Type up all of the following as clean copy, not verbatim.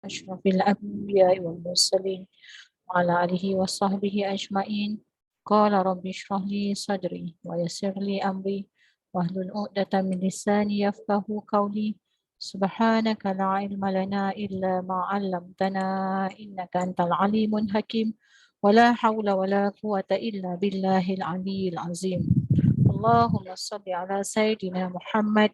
أشرف الأنبياء والمرسلين وعلى آله وصحبه أجمعين. قال رب اشرح لي صدري ويسر لي أمري واحلل عقدة من لساني يفقه قولي. سبحانك لا علم لنا إلا ما علمتنا إنك أنت العليم الحكيم ولا حول ولا قوة إلا بالله العلي العظيم. اللهم صل على سيدنا محمد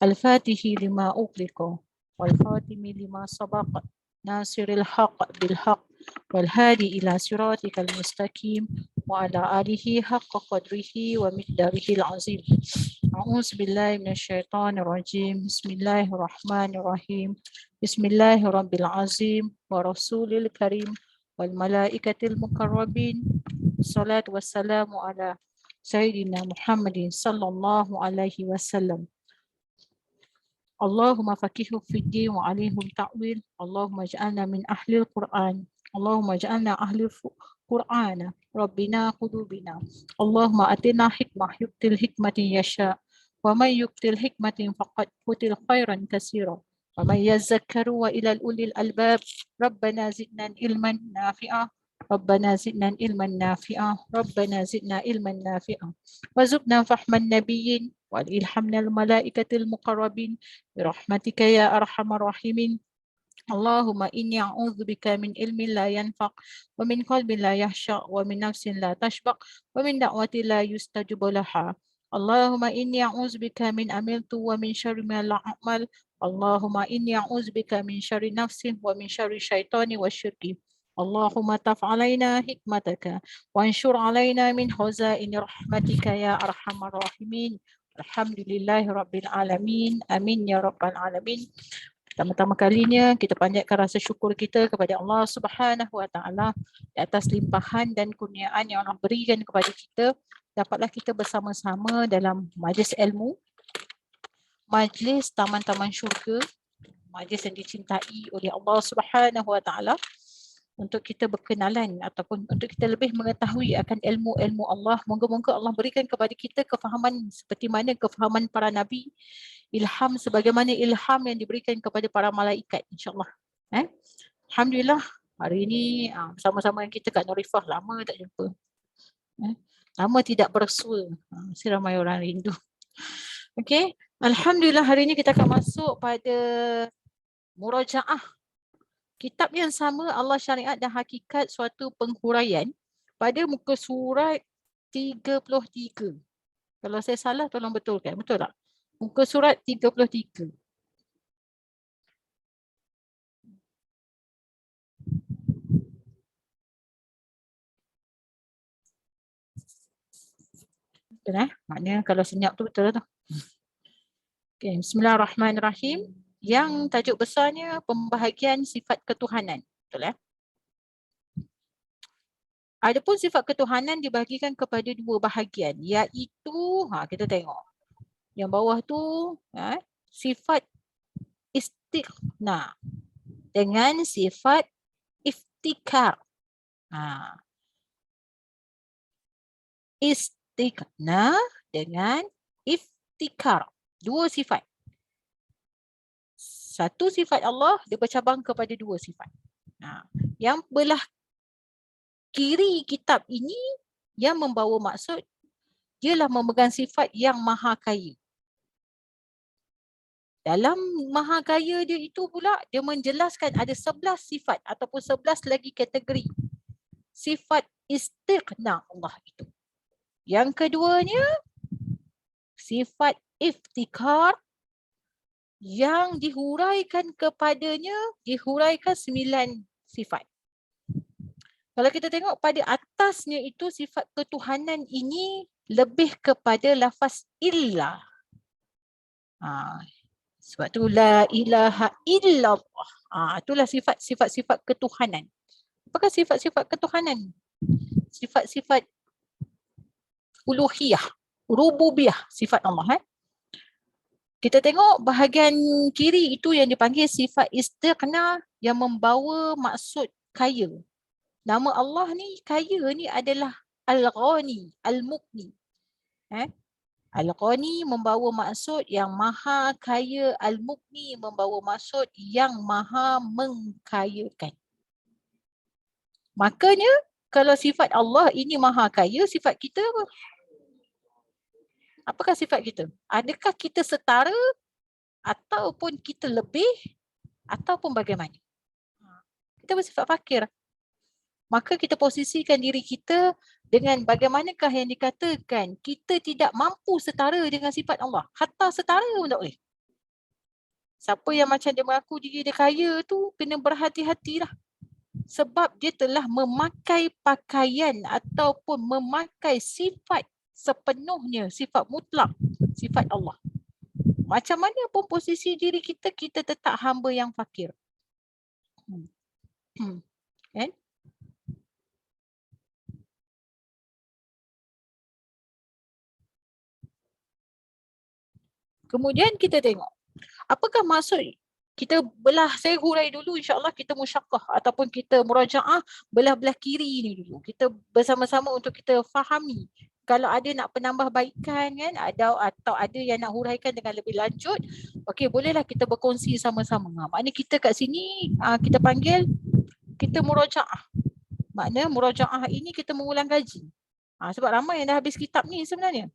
الفاتح لما أغلق والخاتم لما سبق ناصر الحق بالحق والهادي إلى صراطك المستقيم وعلى آله حق قدره ومقداره العظيم. أعوذ بالله من الشيطان الرجيم. بسم الله الرحمن الرحيم. بسم الله رب العظيم ورسول الكريم والملائكة المقربين. الصلاة والسلام على سيدنا محمد صلى الله عليه وسلم. اللهم فقهه في الدين وعليهم التأويل. اللهم اجعلنا من أهل القرآن. اللهم اجعلنا أهل القرآن ربنا قلوبنا. اللهم أتنا حكمة يؤتي الحكمة يشاء ومن يؤتي الحكمة فقد أوتي خيرا كثيرا ومن يذكر وإلى أولي الألباب. ربنا زدنا علما نافعا ربنا زدنا علما نافعا ربنا زدنا علما نافعا وزدنا فهم النبيين والإلحمنا الملائكة المقربين برحمتك يا أرحم الراحمين. اللهم إني أعوذ بك من علم لا ينفع ومن قلب لا يخشع ومن نفس لا تشبع ومن دعوة لا يستجب لها. اللهم إني أعوذ بك من عملت ومن شر ما لا أعمل. اللهم إني أعوذ بك من شر نفسي ومن شر الشيطان والشرك. اللهم تف علينا حكمتك وانشر علينا من خزائن رحمتك يا أرحم الراحمين. الحمد لله رب العالمين. Amin ya rabbal alamin. Pertama-tama kalinya kita panjatkan rasa syukur kita kepada Allah Subhanahu Wa Taala di atas limpahan dan kurniaan yang Allah berikan kepada kita. Dapatlah kita bersama-sama dalam majlis ilmu, majlis taman-taman syurga, majlis yang dicintai oleh Allah Subhanahu Wa Taala, untuk kita berkenalan ataupun untuk kita lebih mengetahui akan ilmu-ilmu Allah. Moga-moga Allah berikan kepada kita kefahaman seperti mana kefahaman para nabi, ilham sebagaimana ilham yang diberikan kepada para malaikat, insya-Allah. Alhamdulillah, hari ini bersama-sama kita kat Norifah, lama tak jumpa. Lama tidak bersua. Mesti ramai orang rindu. Okey, alhamdulillah hari ini kita akan masuk pada murajaah kitab yang sama, Allah Syariat dan Hakikat, suatu penghuraian pada muka surat 33. Kalau saya salah tolong betulkan, betul tak? Muka surat 33. Betul maknanya kalau senyap tu betul tu. Okay. Bismillahirrahmanirrahim. Yang tajuk besarnya pembahagian sifat ketuhanan. Betul ya? Adapun sifat ketuhanan dibahagikan kepada dua bahagian, iaitu kita tengok yang bawah tu sifat istighna dengan sifat iftikar. Istighna dengan iftikar, dua sifat. Satu sifat Allah dia bercabang kepada dua sifat. Yang belah kiri kitab ini yang membawa maksud ialah memegang sifat yang maha kaya. Dalam maha kaya dia itu pula dia menjelaskan ada 11 sifat ataupun 11 lagi kategori sifat istighna Allah itu. Yang keduanya sifat iftikar yang dihuraikan kepadanya, dihuraikan 9 sifat. Kalau kita tengok pada atasnya itu sifat ketuhanan ini lebih kepada lafaz illah. Sebab tu la ilaha illallah. Itulah sifat-sifat ketuhanan. Apakah sifat-sifat ketuhanan? Sifat-sifat uluhiyah, rububiyah, sifat Allah. Kita tengok bahagian kiri itu yang dipanggil sifat istighna yang membawa maksud kaya. Nama Allah ni kaya ni adalah Al-Ghani, Al-Mughni. Al-Ghani membawa maksud yang maha kaya, Al-Mughni membawa maksud yang maha mengkayakan. Makanya kalau sifat Allah ini maha kaya, sifat kita apa? Apakah sifat kita? Adakah kita setara ataupun kita lebih ataupun bagaimana? Kita bersifat fakir. Maka kita posisikan diri kita dengan bagaimanakah yang dikatakan kita tidak mampu setara dengan sifat Allah. Hatta setara pun tak boleh. Siapa yang macam dia mengaku diri dia kaya tu kena berhati-hatilah. Sebab dia telah memakai pakaian ataupun memakai sifat sepenuhnya, sifat mutlak, sifat Allah. Macam mana pun posisi diri kita, kita tetap hamba yang fakir. Kan? Kemudian kita tengok, apakah maksud kita belah, saya hurai dulu insyaAllah kita musyaqqah ataupun kita murajaah belah-belah kiri ni dulu. Kita bersama-sama untuk kita fahami. Kalau ada nak penambahbaikan kan, atau ada yang nak huraikan dengan lebih lanjut, okey bolehlah kita berkongsi sama-sama. Maknanya kita kat sini kita panggil, kita murajaah. Maknanya murajaah ini kita mengulang kaji. Sebab ramai yang dah habis kitab ni sebenarnya.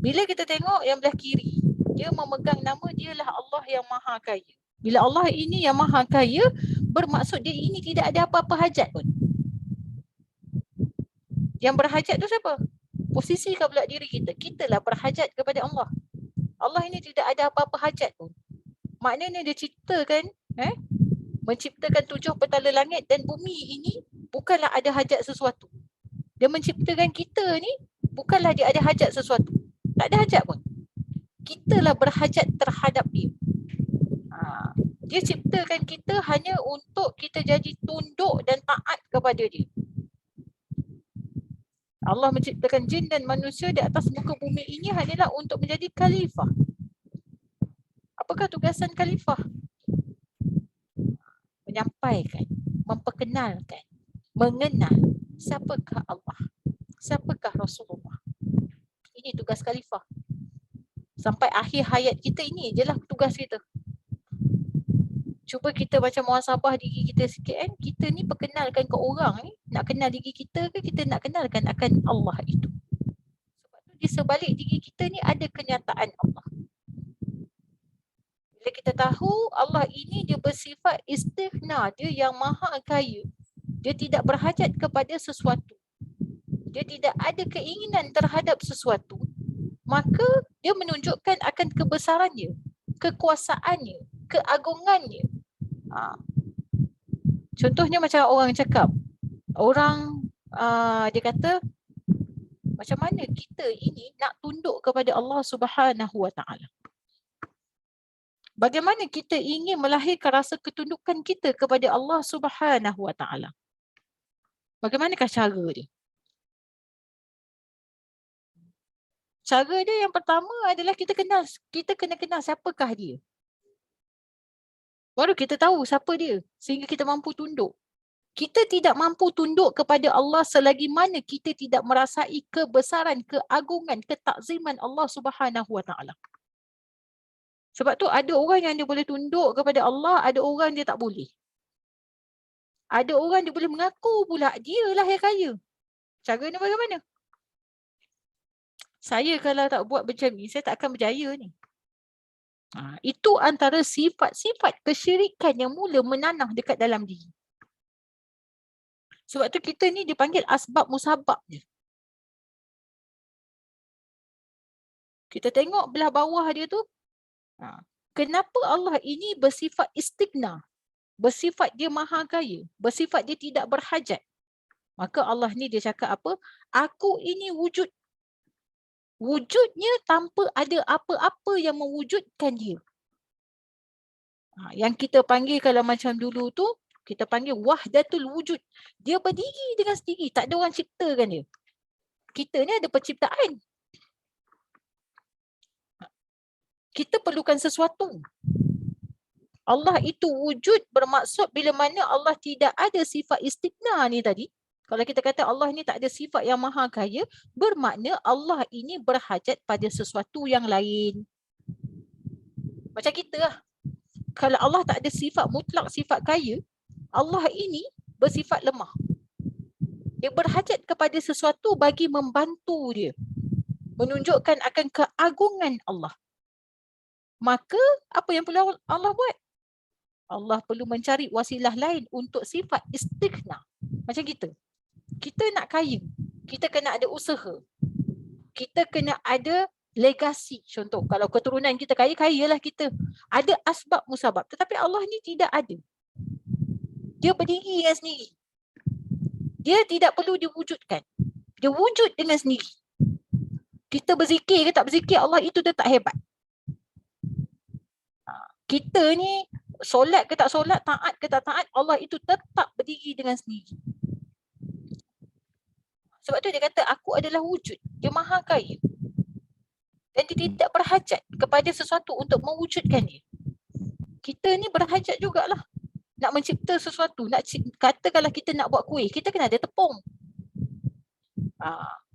Bila kita tengok yang belah kiri, dia memegang nama dialah Allah yang maha kaya. Bila Allah ini yang maha kaya, bermaksud dia ini tidak ada apa-apa hajat pun. Yang berhajat tu siapa? Posisikan pula diri kita. Kitalah berhajat kepada Allah. Allah ini tidak ada apa-apa hajat pun. Maknanya dia ciptakan, menciptakan 7 petala langit dan bumi ini bukanlah ada hajat sesuatu. Dia menciptakan kita ni bukanlah dia ada hajat sesuatu. Tak ada hajat pun. Kitalah berhajat terhadap dia. Dia ciptakan kita hanya untuk kita jadi tunduk dan taat kepada dia. Allah menciptakan jin dan manusia di atas muka bumi ini hanyalah untuk menjadi khalifah. Apakah tugasan khalifah? Menyampaikan, memperkenalkan, mengenal siapakah Allah, siapakah Rasulullah. Ini tugas khalifah. Sampai akhir hayat kita ini je lah tugas kita. Cuba kita macam muhasabah diri kita sikit kan. Kita ni perkenalkan ke orang ni. Nak kenal diri kita ke kita nak kenalkan akan Allah itu. Sebab tu di sebalik diri kita ni ada kenyataan Allah. Bila kita tahu Allah ini dia bersifat istighna. Dia yang maha kaya. Dia tidak berhajat kepada sesuatu. Dia tidak ada keinginan terhadap sesuatu. Maka dia menunjukkan akan kebesarannya, kekuasaannya, keagungannya. Contohnya macam orang cakap, orang dia kata macam mana kita ini nak tunduk kepada Allah Subhanahu Wa Taala. Bagaimana kita ingin melahirkan rasa ketundukan kita kepada Allah Subhanahu Wa Taala. Bagaimanakah cara dia? Cara dia yang pertama adalah kita kena kenal siapakah dia. Baru kita tahu siapa dia sehingga kita mampu tunduk. Kita tidak mampu tunduk kepada Allah selagi mana kita tidak merasai kebesaran, keagungan, ketakziman Allah Subhanahu Wa Taala. Sebab tu ada orang yang dia boleh tunduk kepada Allah, ada orang dia tak boleh. Ada orang dia boleh mengaku pula dialah yang kaya. Cara ni bagaimana? Saya kalau tak buat macam ni, saya tak akan berjaya ni. Itu antara sifat-sifat kesyirikan yang mula menanah dekat dalam diri. Sebab tu kita ni dipanggil asbab musabab je. Kita tengok belah bawah dia tu. Kenapa Allah ini bersifat istighna? Bersifat dia maha kaya. Bersifat dia tidak berhajat. Maka Allah ni dia cakap apa? Aku ini wujud. Wujudnya tanpa ada apa-apa yang mewujudkan dia. Yang kita panggil kalau macam dulu tu, kita panggil wahdatul wujud. Dia berdiri dengan sendiri. Tak ada orang ciptakan dia. Kita ni ada penciptaan. Kita perlukan sesuatu. Allah itu wujud bermaksud bila mana Allah tidak ada sifat istighna ni tadi. Kalau kita kata Allah ni tak ada sifat yang maha kaya, bermakna Allah ini berhajat pada sesuatu yang lain. Macam kita lah. Kalau Allah tak ada sifat mutlak, sifat kaya, Allah ini bersifat lemah. Dia berhajat kepada sesuatu bagi membantu dia, menunjukkan akan keagungan Allah. Maka apa yang perlu Allah buat? Allah perlu mencari wasilah lain untuk sifat istighna. Macam kita. Kita nak kaya, kita kena ada usaha. Kita kena ada legasi. Contoh, kalau keturunan kita kaya, kayalah kita. Ada asbab musabab. Tetapi Allah ni tidak ada. Dia berdiri dengan sendiri. Dia tidak perlu diwujudkan. Dia wujud dengan sendiri. Kita berzikir ke tak berzikir, Allah itu tetap hebat. Kita ni solat ke tak solat, taat ke tak taat, Allah itu tetap berdiri dengan sendiri. Sebab tu dia kata, aku adalah wujud. Dia maha kaya. Dan dia tidak berhajat kepada sesuatu untuk mewujudkan dia. Kita ni berhajat jugalah. Nak mencipta sesuatu. Katakanlah kita nak buat kuih, kita kena ada tepung.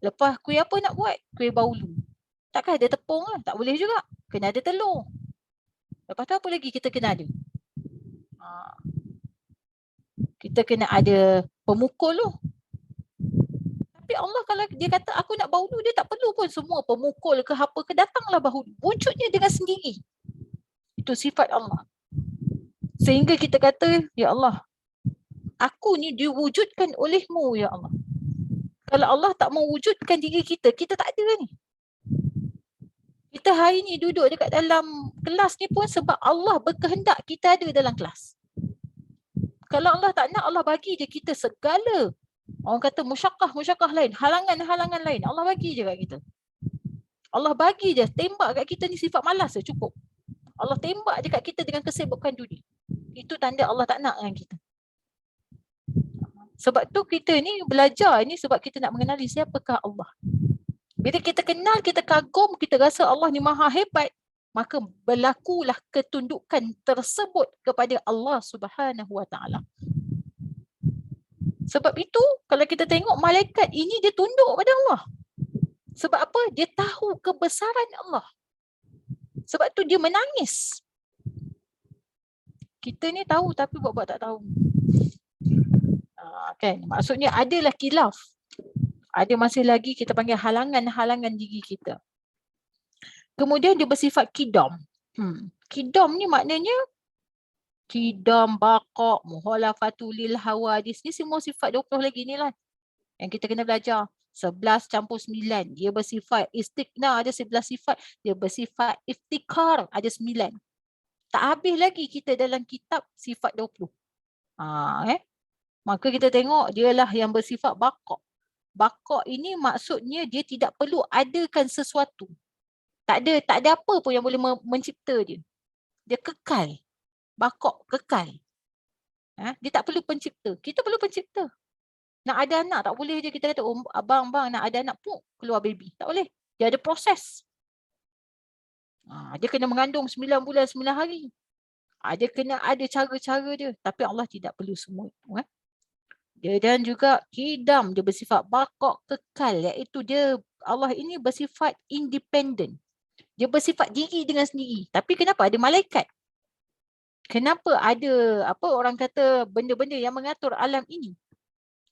Lepas kuih apa nak buat? Kuih baulu. Takkan ada tepung lah. Tak boleh juga. Kena ada telur. Lepas tu apa lagi kita kena ada? Kita kena ada pemukul tu. Tapi Allah kalau dia kata aku nak baulu, dia tak perlu pun semua pemukul ke apa ke, datanglah baulu. Wujudnya dengan sendiri. Itu sifat Allah. Sehingga kita kata, ya Allah, aku ni diwujudkan olehmu, ya Allah. Kalau Allah tak mewujudkan diri kita, kita tak ada ni. Kita hari ni duduk dekat dalam kelas ni pun sebab Allah berkehendak kita ada dalam kelas. Kalau Allah tak nak, Allah bagi je kita segala. Orang kata musyakkah lain, halangan-halangan lain. Allah bagi je kat kita. Allah bagi je, tembak kat kita ni sifat malas je, cukup. Allah tembak je kat kita dengan kesibukan dunia. Itu tanda Allah tak nak dengan kita. Sebab tu kita ni belajar ni sebab kita nak mengenali siapakah Allah. Bila kita kenal, kita kagum, kita rasa Allah ni maha hebat, maka berlakulah ketundukan tersebut kepada Allah Subhanahu Wa Taala. Sebab itu kalau kita tengok malaikat ini dia tunduk pada Allah. Sebab apa? Dia tahu kebesaran Allah. Sebab tu dia menangis. Kita ni tahu tapi buat-buat tak tahu. Kan? Maksudnya adalah khilaf. Ada masih lagi kita panggil halangan-halangan diri kita. Kemudian dia bersifat kidam. Kidam ni maknanya kidam, baqaq, muhalafatu lil hawadis. Ni semua sifat 20 lagi ni lah. Yang kita kena belajar. 11 campur 9. Dia bersifat istighna, ada 11 sifat. Dia bersifat iftikar, ada 9. Tak habis lagi kita dalam kitab sifat 20. Maka kita tengok dialah yang bersifat baqaq. Baqaq ini maksudnya dia tidak perlu adakan sesuatu. Tak ada apa pun yang boleh mencipta dia. Dia kekal. Baqaq, kekal. Dia tak perlu pencipta. Kita perlu pencipta. Nak ada anak tak boleh je kita kata, oh abang nak ada anak pun keluar baby. Tak boleh. Dia ada proses. Dia kena mengandung 9 bulan 9 hari. Dia kena ada cara-cara dia. Tapi Allah tidak perlu semua itu. Dia dan juga kidam, dia bersifat baqaq, kekal, iaitu dia Allah ini bersifat independent. Dia bersifat diri dengan sendiri. Tapi kenapa ada malaikat? Kenapa ada orang kata benda-benda yang mengatur alam ini?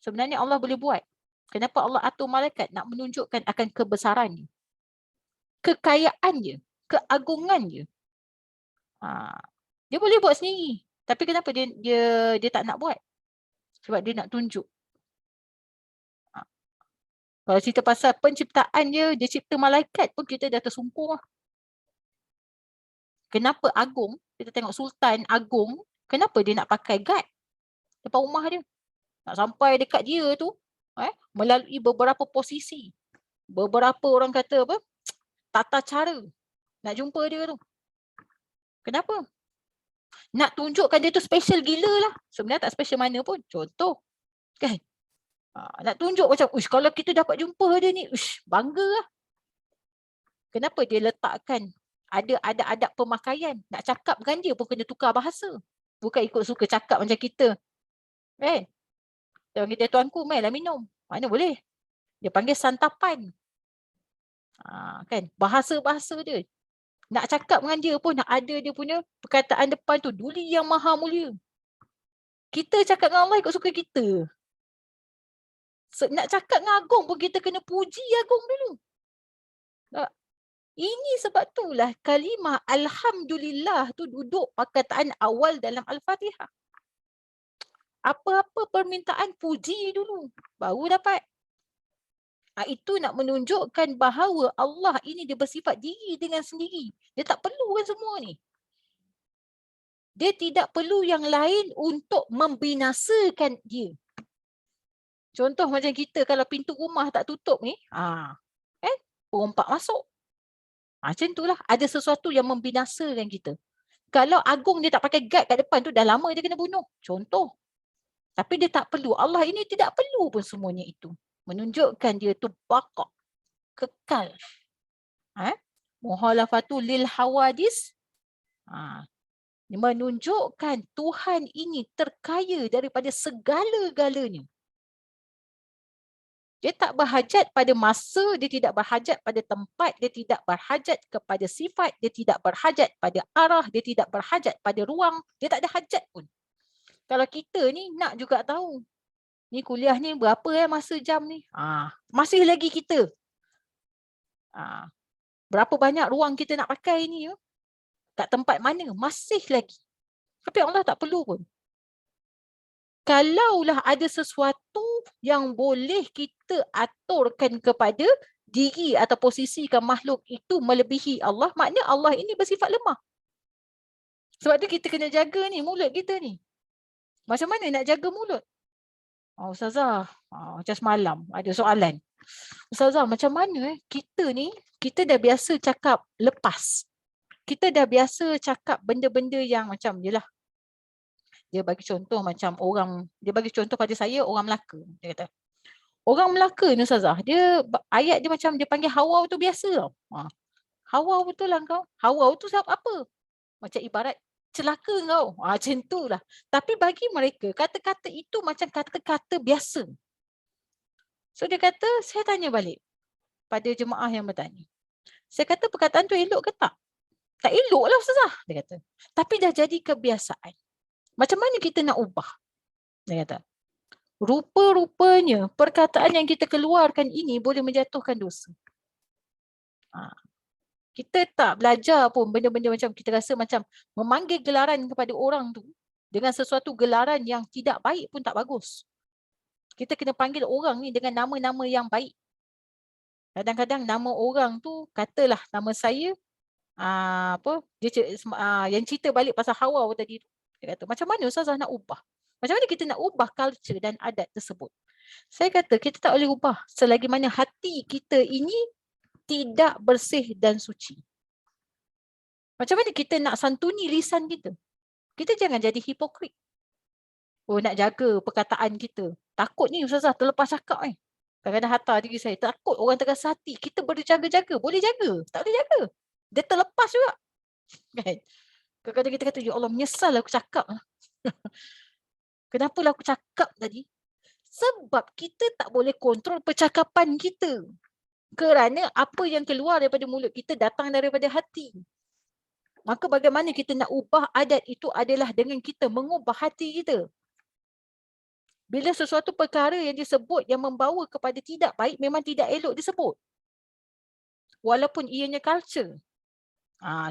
Sebenarnya Allah boleh buat. Kenapa Allah atur malaikat? Nak menunjukkan akan kebesarannya, kekayaannya, keagungannya. Dia boleh buat sendiri. Tapi kenapa dia tak nak buat? Sebab dia nak tunjuk. Kalau cerita pasal penciptaan dia cipta malaikat pun kita dah tersungkur lah. Kenapa agung? Kita tengok Sultan Agung, kenapa dia nak pakai guard depan rumah dia? Nak sampai dekat dia tu, melalui beberapa posisi. Beberapa orang kata tata cara nak jumpa dia tu. Kenapa? Nak tunjukkan dia tu special gila lah. Sebenarnya tak special mana pun. Contoh. Kan? Nak tunjuk macam, kalau kita dapat jumpa dia ni, bangga lah. Kenapa dia letakkan ada adab pemakaian. Nak cakap dengan dia pun kena tukar bahasa. Bukan ikut suka cakap macam kita. Kan? Dia panggil dia tuanku, mainlah minum. Mana boleh. Dia panggil santapan. Kan? Bahasa-bahasa dia. Nak cakap dengan dia pun nak ada dia punya perkataan depan tu. Duli yang maha mulia. Kita cakap dengan Allah ikut suka kita. Nak cakap dengan Agung pun kita kena puji Agung dulu. Ini sebab itulah kalimah Alhamdulillah tu duduk perkataan awal dalam Al-Fatihah. Apa-apa permintaan puji dulu. Baru dapat. Itu nak menunjukkan bahawa Allah ini dia bersifat diri dengan sendiri. Dia tak perlukan semua ni. Dia tidak perlu yang lain untuk membinasakan dia. Contoh macam kita kalau pintu rumah tak tutup ni, perompak masuk. Macam itulah ada sesuatu yang membinasakan kita. Kalau Agung dia tak pakai guard kat depan tu dah lama dia kena bunuh. Contoh. Tapi dia tak perlu. Allah ini tidak perlu pun semuanya itu. Menunjukkan dia tu baqa, kekal. Muhalafatu lil hawadis. Menunjukkan Tuhan ini terkaya daripada segala-galanya. Dia tak berhajat pada masa, dia tidak berhajat pada tempat, dia tidak berhajat kepada sifat, dia tidak berhajat pada arah, dia tidak berhajat pada ruang, dia tak ada hajat pun. Kalau kita ni nak juga tahu, ni kuliah ni berapa masa jam ni? Masih lagi kita. Berapa banyak ruang kita nak pakai ni? Kat tempat mana? Masih lagi. Tapi Allah tak perlu pun. Kalaulah ada sesuatu yang boleh kita aturkan kepada diri atau posisikan makhluk itu melebihi Allah, maknanya Allah ini bersifat lemah. Sebab tu kita kena jaga ni mulut kita ni. Macam mana nak jaga mulut? Ustazah, macam semalam ada soalan. Ustazah, macam mana kita ni, kita dah biasa cakap lepas. Kita dah biasa cakap benda-benda yang macam je lah. Dia bagi contoh macam dia bagi contoh pada saya orang Melaka. Dia kata, orang Melaka ni Ustazah, ayat dia macam dia panggil Hawa tu biasa tau. Hawa betul lah kau. Hawa tu apa? Macam ibarat celaka kau. Macam tu lah. Tapi bagi mereka, kata-kata itu macam kata-kata biasa. So dia kata, saya tanya balik pada jemaah yang bertanya. Saya kata perkataan tu elok ke tak? Tak elok lah Ustazah, dia kata. Tapi dah jadi kebiasaan. Macam mana kita nak ubah? Dia kata, rupa-rupanya perkataan yang kita keluarkan ini boleh menjatuhkan dosa. Kita tak belajar pun benda-benda macam kita rasa macam memanggil gelaran kepada orang tu dengan sesuatu gelaran yang tidak baik pun tak bagus. Kita kena panggil orang ni dengan nama-nama yang baik. Kadang-kadang nama orang tu, katalah nama saya, yang cerita balik pasal Hawa tadi tu. Dia kata, macam mana Ustazah nak ubah? Macam mana kita nak ubah culture dan adat tersebut? Saya kata, kita tak boleh ubah selagi mana hati kita ini tidak bersih dan suci. Macam mana kita nak santuni lisan kita? Kita jangan jadi hipokrit. Nak jaga perkataan kita. Takut ni Ustazah terlepas cakap ni. Kadang-kadang hantar diri saya, takut orang terasa hati. Kita boleh jaga-jaga. Boleh jaga. Tak boleh jaga. Dia terlepas juga. Kan? Kadang-kadang kita kata, ya Allah menyesal aku cakap. Kenapalah aku cakap tadi? Sebab kita tak boleh kontrol percakapan kita. Kerana apa yang keluar daripada mulut kita datang daripada hati. Maka bagaimana kita nak ubah adat itu adalah dengan kita mengubah hati kita. Bila sesuatu perkara yang disebut yang membawa kepada tidak baik, memang tidak elok disebut. Walaupun ianya culture.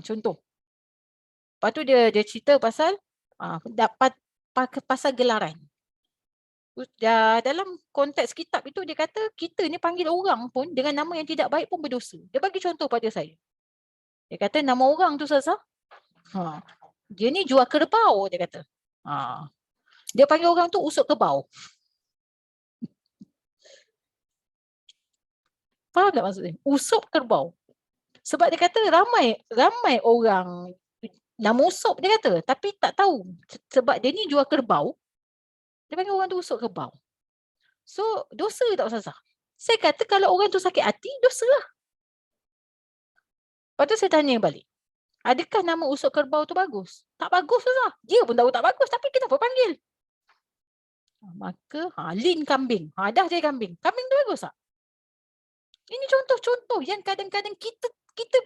Contoh. Lepas tu dia cerita pasal pasal gelaran. Dalam konteks kitab itu dia kata kita ni panggil orang pun dengan nama yang tidak baik pun berdosa. Dia bagi contoh pada saya. Dia kata nama orang tu Ustazah, dia ni jual kerbau, dia kata. Dia panggil orang tu usuk kerbau. Faham tak maksudnya? Usuk kerbau. Sebab dia kata ramai orang nama usuk dia kata, tapi tak tahu sebab dia ni jual kerbau. Dia panggil orang tu usuk kerbau. So, dosa tak Ustazah? Saya kata kalau orang tu sakit hati, dosa lah. Lepas tu saya tanya balik. Adakah nama usuk kerbau tu bagus? Tak bagus Ustazah. Dia pun tahu tak bagus, tapi kita pun panggil. Maka lin kambing. Dah jadi kambing. Kambing tu bagus tak? Ini contoh-contoh yang kadang-kadang kita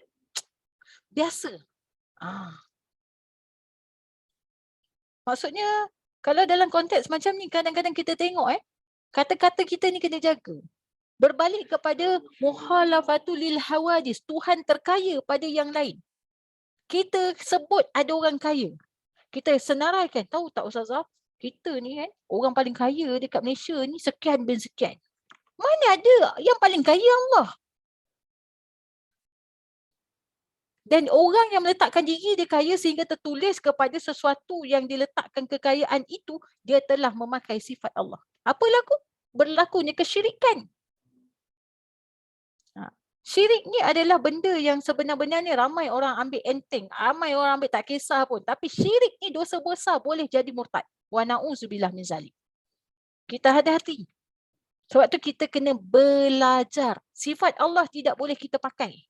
biasa. Maksudnya kalau dalam konteks macam ni kadang-kadang kita tengok kata-kata kita ni kena jaga. Berbalik kepada muhalafatul lil hawadis, Tuhan terkaya pada yang lain. Kita sebut ada orang kaya. Kita senaraikan, tahu tak Ustazah? Kita ni orang paling kaya dekat Malaysia ni sekian bin sekian. Mana ada yang paling kaya Allah? Dan orang yang meletakkan diri dia kaya sehingga tertulis kepada sesuatu yang diletakkan kekayaan itu, dia telah memakai sifat Allah. Apa laku? Berlakunya kesyirikan. Syirik ni adalah benda yang sebenar-benarnya ramai orang ambil enteng. Ramai orang ambil tak kisah pun. Tapi syirik ni dosa besar, boleh jadi murtad. Wa na'udzubillah min zalik. Kita hati-hati. Sebab tu kita kena belajar. Sifat Allah tidak boleh kita pakai.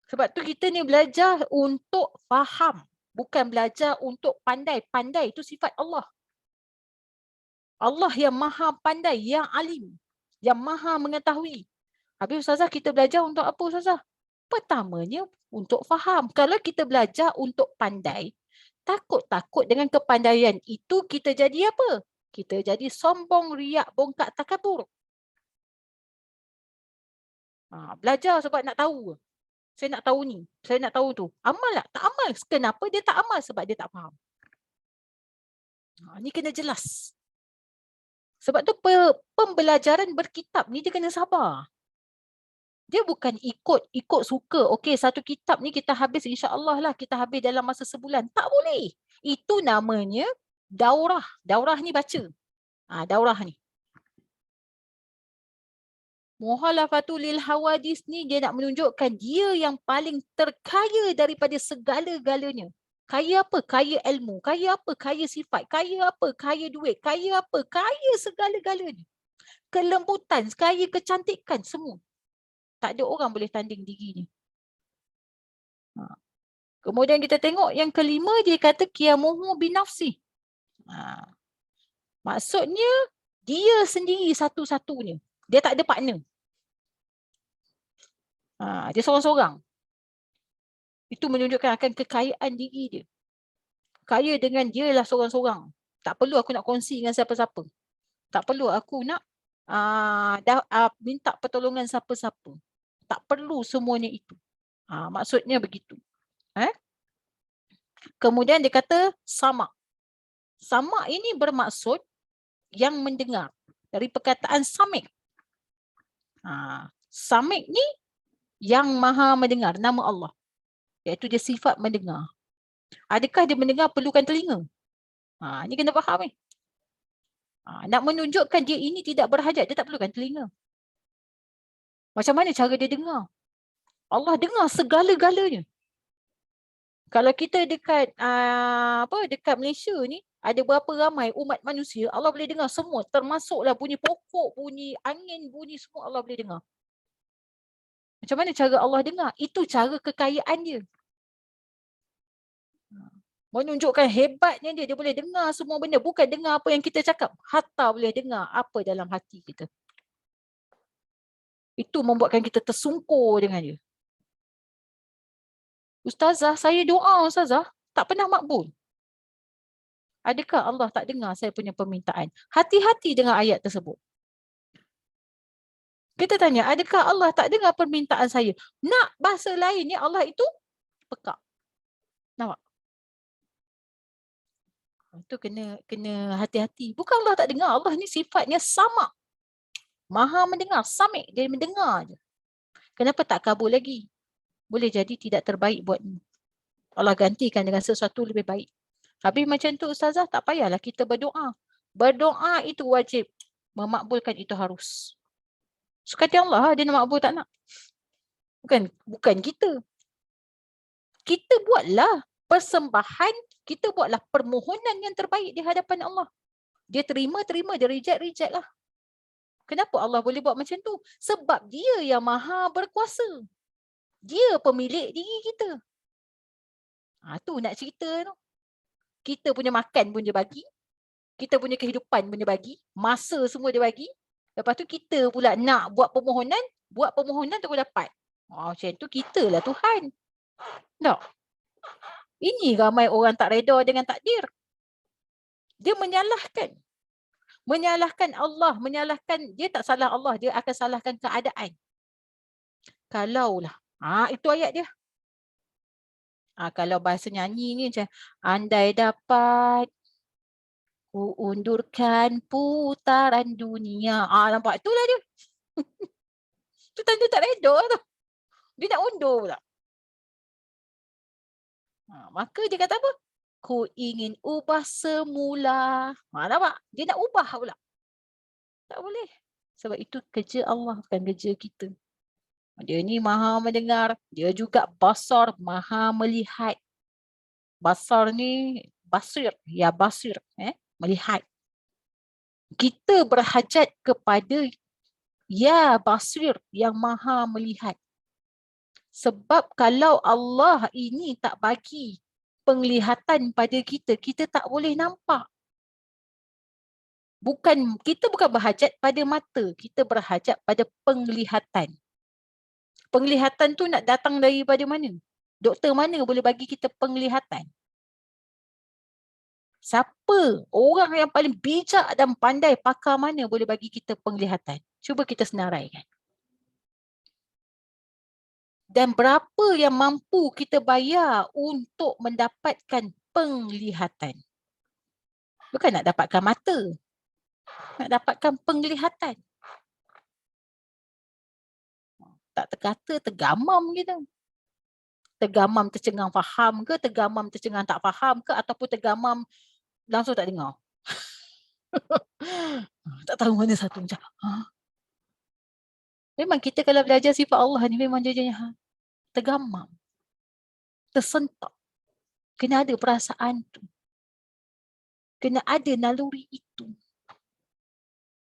Sebab tu kita ni belajar untuk faham. Bukan belajar untuk pandai. Pandai itu sifat Allah. Allah yang maha pandai, yang alim. Yang maha mengetahui. Habis Ustazah, kita belajar untuk apa Ustazah? Pertamanya untuk faham. Kalau kita belajar untuk pandai, takut-takut dengan kepandaian itu kita jadi apa? Kita jadi sombong, riak, bongkak, takabur. Belajar sebab nak tahu. Saya nak tahu ni. Saya nak tahu tu. Amal tak? Tak amal. Kenapa dia tak amal? Sebab dia tak faham. Ni kena jelas. Sebab tu pembelajaran berkitab ni dia kena sabar. Dia bukan ikut suka. Okey, satu kitab ni kita habis insya-Allah lah. Kita habis dalam masa sebulan. Tak boleh. Itu namanya daurah. Daurah ni baca. Daurah ni. Muhalafatul lil hawadis ni dia nak menunjukkan dia yang paling terkaya daripada segala-galanya. Kaya apa? Kaya ilmu. Kaya apa? Kaya sifat. Kaya apa? Kaya duit. Kaya apa? Kaya segala-galanya. Kelembutan, kaya kecantikan, semua. Tak ada orang boleh tanding diri ni. Kemudian kita tengok yang kelima, dia kata qiyamuhu binafsi. Maksudnya dia sendiri satu-satunya. Dia tak ada partner. Dia seorang-seorang. Itu menunjukkan akan kekayaan diri dia. Kaya dengan dia lah seorang-seorang. Tak perlu aku nak kongsi dengan siapa-siapa. Tak perlu aku nak minta pertolongan siapa-siapa. Tak perlu semuanya itu. Maksudnya begitu. Kemudian dia kata sama. Sama ini bermaksud yang mendengar. Dari perkataan samik. Samik ni yang maha mendengar, nama Allah. Iaitu dia sifat mendengar. Adakah dia mendengar perlukan telinga? Ini kena faham ni. Nak menunjukkan dia ini tidak berhajat, dia tak perlukan telinga. Macam mana cara dia dengar? Allah dengar segala-galanya. Kalau kita dekat dekat Malaysia ni, ada berapa ramai umat manusia, Allah boleh dengar semua. Termasuklah bunyi pokok, bunyi angin, bunyi semua Allah boleh dengar. Macam mana cara Allah dengar? Itu cara kekayaan dia. Menunjukkan hebatnya dia boleh dengar semua benda. Bukan dengar apa yang kita cakap. Hatta boleh dengar apa dalam hati kita. Itu membuatkan kita tersungkur dengan dia. Ustazah, saya doa Ustazah, tak pernah makbul. Adakah Allah tak dengar saya punya permintaan? Hati-hati dengan ayat tersebut. Kita tanya, adakah Allah tak dengar permintaan saya? Nak bahasa lain ni Allah itu pekak. Nampak? Itu kena hati-hati. Bukan Allah tak dengar. Allah ni sifatnya sama. Maha mendengar. Samik. Dia mendengar je. Kenapa tak kabul lagi? Boleh jadi tidak terbaik buatmu. Allah gantikan dengan sesuatu lebih baik. Habis macam tu Ustazah, tak payahlah kita berdoa. Berdoa itu wajib. Memakbulkan itu harus. Sekali Allah dia nak makbul tak nak. Bukan kita. Kita buatlah persembahan, kita buatlah permohonan yang terbaik di hadapan Allah. Dia terima, dia reject lah. Kenapa Allah boleh buat macam tu? Sebab dia yang maha berkuasa. Dia pemilik diri kita. Tu nak cerita tu. Kita punya makan pun dia bagi. Kita punya kehidupan punya bagi, masa semua dia bagi. Lepas tu kita pula nak buat permohonan tu pun dapat. Macam tu kita lah Tuhan. Tak? Ini ramai orang tak reda dengan takdir. Dia menyalahkan. Menyalahkan Allah, dia tak salah Allah, dia akan salahkan keadaan. Kalaulah, itu ayat dia. Kalau bahasa nyanyi ni macam, andai dapat ku undurkan putaran dunia. Nampak? Itulah dia. Itu tanda tak reda tu. Dia nak undur pula. Maka dia kata apa? Ku ingin ubah semula. Nampak? Dia nak ubah pula. Tak boleh. Sebab itu kerja Allah, bukan kerja kita. Dia ni maha mendengar. Dia juga basar, maha melihat. Basar ni basir. Ya basir. Melihat. Kita berhajat kepada ya basir yang maha melihat. Sebab kalau Allah ini tak bagi penglihatan pada kita, kita tak boleh nampak. Kita bukan berhajat pada mata, kita berhajat pada penglihatan. Penglihatan tu nak datang daripada mana? Doktor mana boleh bagi kita penglihatan? Siapa? Orang yang paling bijak dan pandai, pakar mana boleh bagi kita penglihatan? Cuba kita senaraikan. Dan berapa yang mampu kita bayar untuk mendapatkan penglihatan? Bukan nak dapatkan mata. Nak dapatkan penglihatan. Tak terkata tergamam kita. Tergamam tercengang faham ke, tergamam tercengang tak faham ke, ataupun tergamam langsung tak dengar. Tak tahu mana satu macam. Memang kita kalau belajar sifat Allah ni memang jadinya tergamam. Tersentak. Kena ada perasaan tu. Kena ada naluri itu.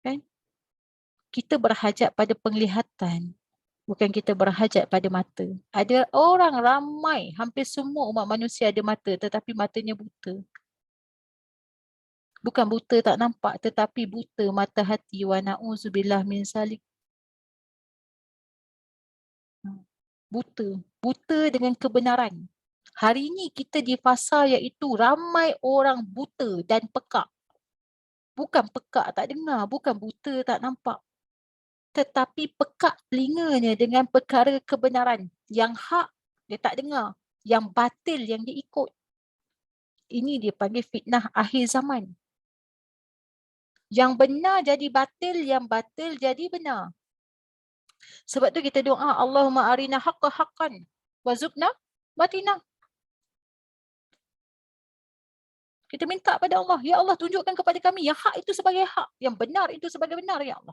Kan? Kita berhajat pada penglihatan. Bukan kita berhajat pada mata. Ada orang ramai, hampir semua umat manusia ada mata tetapi matanya buta. Bukan buta tak nampak tetapi buta mata hati. Wa na'udzubillah min zalik. Buta. Buta dengan kebenaran. Hari ini kita di fasa iaitu ramai orang buta dan pekak. Bukan pekak tak dengar, bukan buta tak nampak. Tetapi pekak telinganya dengan perkara kebenaran. Yang hak dia tak dengar, yang batil yang dia ikut. Ini dia panggil fitnah akhir zaman. Yang benar jadi batil, yang batil jadi benar. Sebab tu kita doa, Allahumma arina haqqa haqqan wazubna batina. Kita minta pada Allah, ya Allah tunjukkan kepada kami yang hak itu sebagai hak, yang benar itu sebagai benar, ya Allah.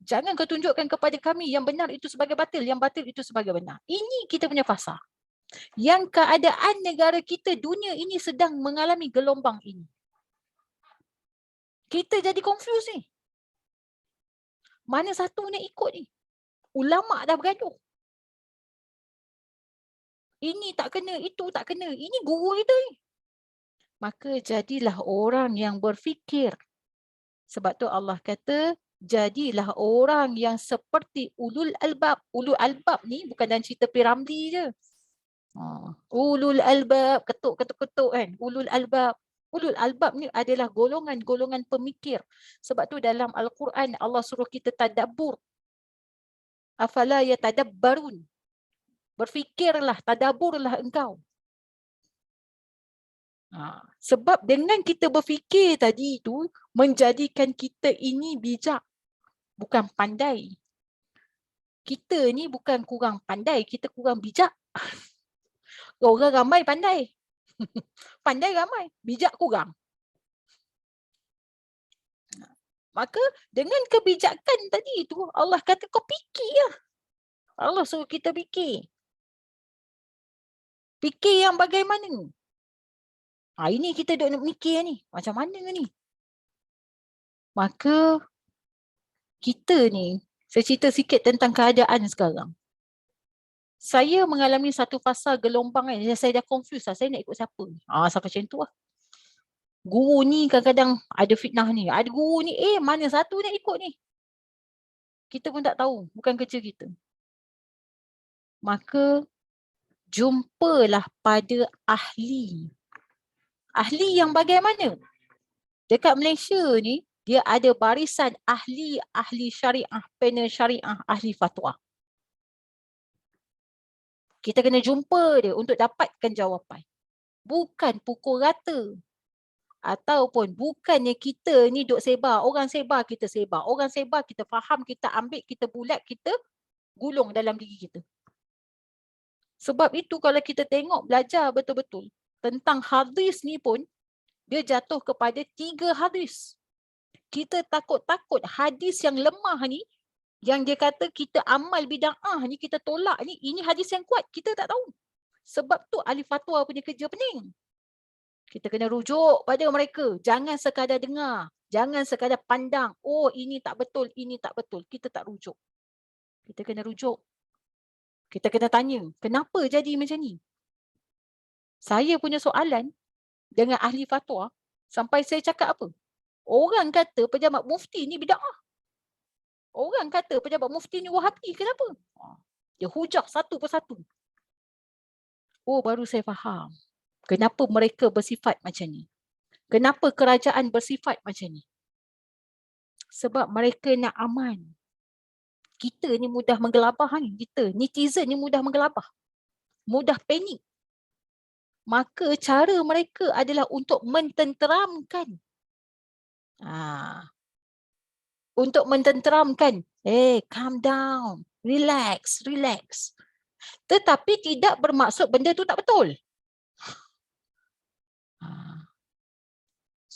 Jangan kau tunjukkan kepada kami yang benar itu sebagai batil, yang batil itu sebagai benar. Ini kita punya fasa. Yang keadaan negara kita, dunia ini sedang mengalami gelombang ini. Kita jadi confused ni. Mana satu nak ikut ni? Ulama' dah bergaduh. Ini tak kena, itu tak kena. Ini guru kita ni. Maka jadilah orang yang berfikir. Sebab tu Allah kata, jadilah orang yang seperti ulul albab. Ulul albab ni bukan dalam cerita Piramli je. Ulul albab, ketuk kan. Ulul albab. Ulul albab ni adalah golongan-golongan pemikir. Sebab tu dalam Al-Quran Allah suruh kita tadabbur. Afala yatadabbarun. Berfikirlah, tadaburlah engkau. Sebab dengan kita berfikir tadi itu menjadikan kita ini bijak. Bukan pandai. Kita ni bukan kurang pandai, kita kurang bijak. Orang ramai pandai. Pandai ramai, bijak kurang. Maka dengan kebijakan tadi itu Allah kata kau fikir lah. Allah suruh kita fikir. Fikir yang bagaimana? Ini kita duk nak mikir ni. Macam mana ni? Maka kita ni, saya cerita sikit tentang keadaan sekarang. Saya mengalami satu fasa gelombang kan. Saya dah confused lah. Saya nak ikut siapa? Sampai macam tu lah. Guru ni kadang-kadang ada fitnah ni. Ada guru ni, mana satu nak ikut ni? Kita pun tak tahu. Bukan kerja kita. Maka jumpalah pada ahli. Ahli yang bagaimana? Dekat Malaysia ni, dia ada barisan ahli syariah, panel syariah, ahli fatwa. Kita kena jumpa dia untuk dapatkan jawapan. Bukan pukul rata. Ataupun bukannya kita ni duk sebar. Orang sebar, kita sebar. Orang sebar, kita faham, kita ambil, kita bulat, kita gulung dalam diri kita. Sebab itu kalau kita tengok belajar betul-betul tentang hadis ni pun, dia jatuh kepada 3 hadis. Kita takut-takut hadis yang lemah ni, yang dia kata kita amal bid'ah ni, kita tolak ni, ini hadis yang kuat, kita tak tahu. Sebab tu ahli fatwa punya kerja pening. Kita kena rujuk pada mereka. Jangan sekadar dengar. Jangan sekadar pandang. Oh, ini tak betul, ini tak betul. Kita tak rujuk. Kita kena rujuk. Kita kena tanya, kenapa jadi macam ni? Saya punya soalan dengan ahli fatwa, sampai saya cakap apa? Orang kata pejabat mufti ni bid'ah. Orang kata pejabat mufti ni Wahabi. Kenapa? Dia hujah satu persatu. Oh, baru saya faham. Kenapa mereka bersifat macam ni? Kenapa kerajaan bersifat macam ni? Sebab mereka nak aman. Kita ni mudah menggelabah ni. Kita, netizen ni mudah menggelabah. Mudah panik. Maka cara mereka adalah untuk mententeramkan. Untuk mententeramkan. Calm down. Relax, relax. Tetapi tidak bermaksud benda tu tak betul.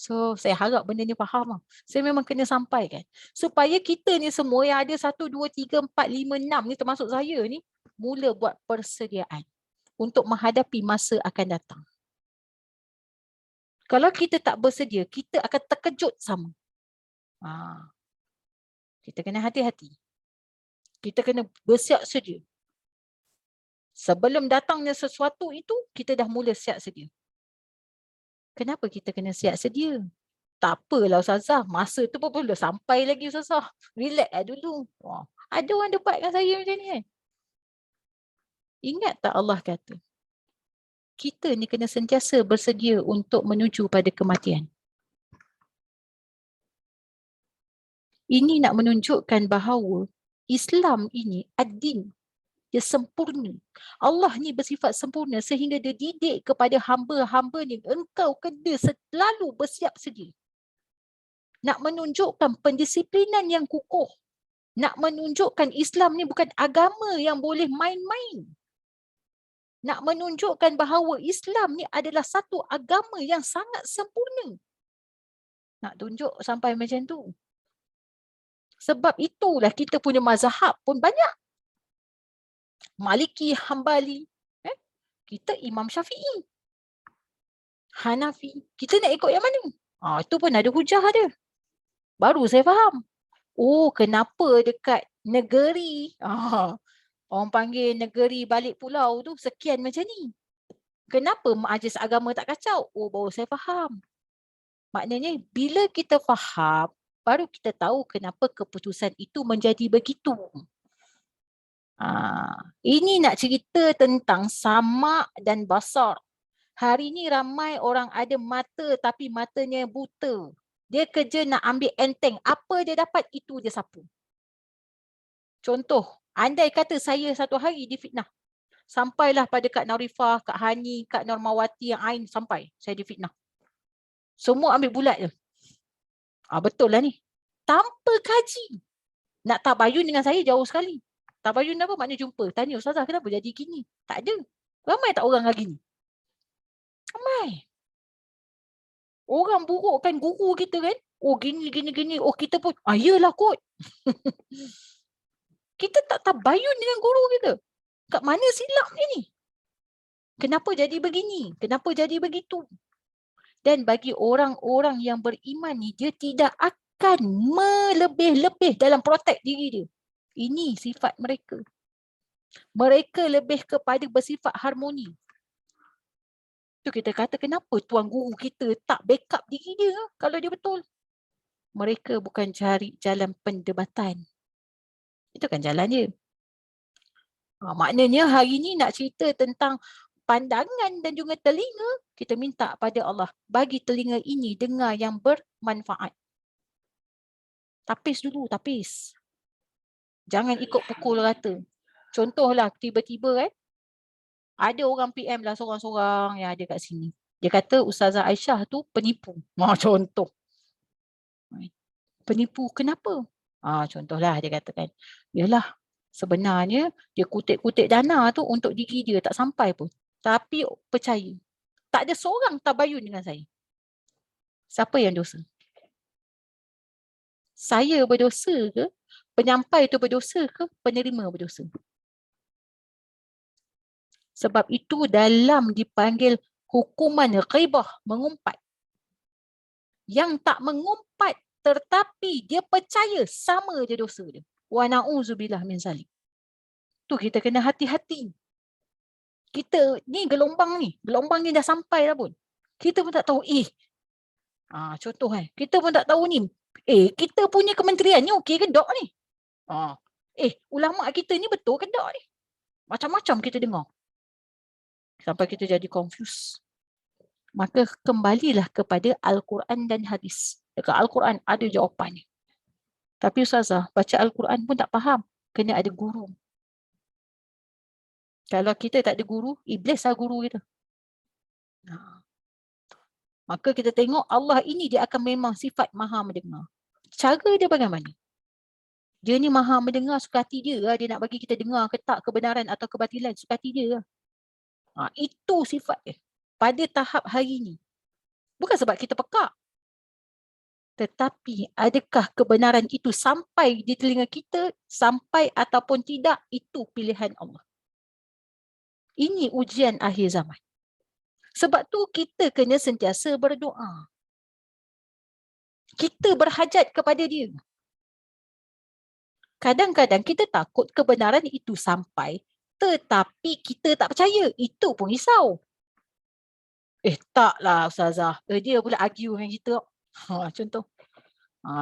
So, saya harap benda ni faham. Saya memang kena sampaikan. Supaya kita ni semua yang ada 1, 2, 3, 4, 5, 6 ni termasuk saya ni, mula buat persediaan untuk menghadapi masa akan datang. Kalau kita tak bersedia, kita akan terkejut sama. Kita kena hati-hati. Kita kena bersiap sedia. Sebelum datangnya sesuatu itu, kita dah mula siap sedia. Kenapa kita kena siap sedia? Tak apalah Ustazah, masa tu pun belum sampai lagi Ustazah. Relax lah dulu. Ada orang debat dengan saya macam ni kan? Ingat tak Allah kata, kita ni kena sentiasa bersedia untuk menuju pada kematian. Ini nak menunjukkan bahawa Islam ini ad-din. Dia sempurna. Allah ni bersifat sempurna sehingga dia didik kepada hamba-hamba ni. Engkau kena selalu bersiap sedia. Nak menunjukkan pendisiplinan yang kukuh. Nak menunjukkan Islam ni bukan agama yang boleh main-main. Nak menunjukkan bahawa Islam ni adalah satu agama yang sangat sempurna. Nak tunjuk sampai macam tu. Sebab itulah kita punya mazhab pun banyak. Maliki, Hambali. Kita Imam Syafi'i. Hanafi. Kita nak ikut yang mana? Itu pun ada hujah dia. Baru saya faham. Oh, kenapa dekat negeri, orang panggil negeri balik pulau tu sekian macam ni. Kenapa majlis agama tak kacau? Oh, baru saya faham. Maknanya bila kita faham, baru kita tahu kenapa keputusan itu menjadi begitu. Ini nak cerita tentang samak dan basar. Hari ni ramai orang ada mata tapi matanya buta. Dia kerja nak ambil enteng. Apa dia dapat, itu dia sapu. Contoh, andai kata saya satu hari difitnah. Sampailah pada Kak Narifah, Kak Hani, Kak Normawati yang Ain sampai. Saya difitnah. Semua ambil bulat je. Betul lah ni. Tanpa kaji. Nak tabayun dengan saya jauh sekali. Tabayun apa? Maknanya jumpa. Tanya Ustazah kenapa jadi gini? Tak ada. Ramai tak orang lagi ni? Ramai. Orang burukkan guru kita kan? Oh gini. Oh kita pun, yelah kot. Kita tak tabayun dengan guru kita. Kat mana silap ni? Kenapa jadi begini? Kenapa jadi begitu? Dan bagi orang-orang yang beriman ni, dia tidak akan melebih-lebih dalam protect diri dia. Ini sifat mereka. Mereka lebih kepada bersifat harmoni. Tu kita kata kenapa tuan guru kita tak backup diri dia kalau dia betul. Mereka bukan cari jalan pendebatan. Itu kan jalan dia. Maknanya hari ni nak cerita tentang pandangan dan juga telinga, kita minta pada Allah, bagi telinga ini dengar yang bermanfaat. Tapis dulu, tapis. Jangan ikut pukul rata. Contohlah tiba-tiba ada orang PM lah seorang-seorang yang ada kat sini. Dia kata Ustazah Aisyah tu penipu. Contoh. Penipu kenapa? Contohlah dia katakan, yalah sebenarnya dia kutip-kutip dana tu untuk diri dia tak sampai pun. Tapi percaya. Tak ada seorang tabayun dengan saya. Siapa yang dosa? Saya berdosa ke? Penyampai tu berdosa ke? Penerima berdosa? Sebab itu dalam dipanggil hukuman ghibah, mengumpat. Yang tak mengumpat tetapi dia percaya sama je dosa dia. Wa na'udzubillah min zalik. Tu kita kena hati-hati. Kita ni gelombang ni dah sampai dah pun. Kita pun tak tahu contoh kita pun tak tahu ni. Kita punya kementerian ni okey ke tak ni? Ulama kita ni betul ke tak ni? Macam-macam kita dengar. Sampai kita jadi confused. Maka kembalilah kepada Al-Quran dan hadis. Dekat Al-Quran ada jawapannya. Tapi Ustazah, baca Al-Quran pun tak faham. Kena ada guru. Kalau kita tak ada guru, iblis lah guru kita. Maka kita tengok Allah ini dia akan memang sifat maha mendengar. Cara dia bagaimana? Dia ni maha mendengar suka hati dia. Dia nak bagi kita dengar ke tak kebenaran atau kebatilan suka hati dia. Itu sifat dia. Pada tahap hari ini. Bukan sebab kita pekak. Tetapi adakah kebenaran itu sampai di telinga kita, sampai ataupun tidak, itu pilihan Allah. Ini ujian akhir zaman. Sebab tu kita kena sentiasa berdoa. Kita berhajat kepada dia. Kadang-kadang kita takut kebenaran itu sampai, tetapi kita tak percaya. Itu pun risau. Taklah Ustazah. Dia pula argue dengan kita. Contoh.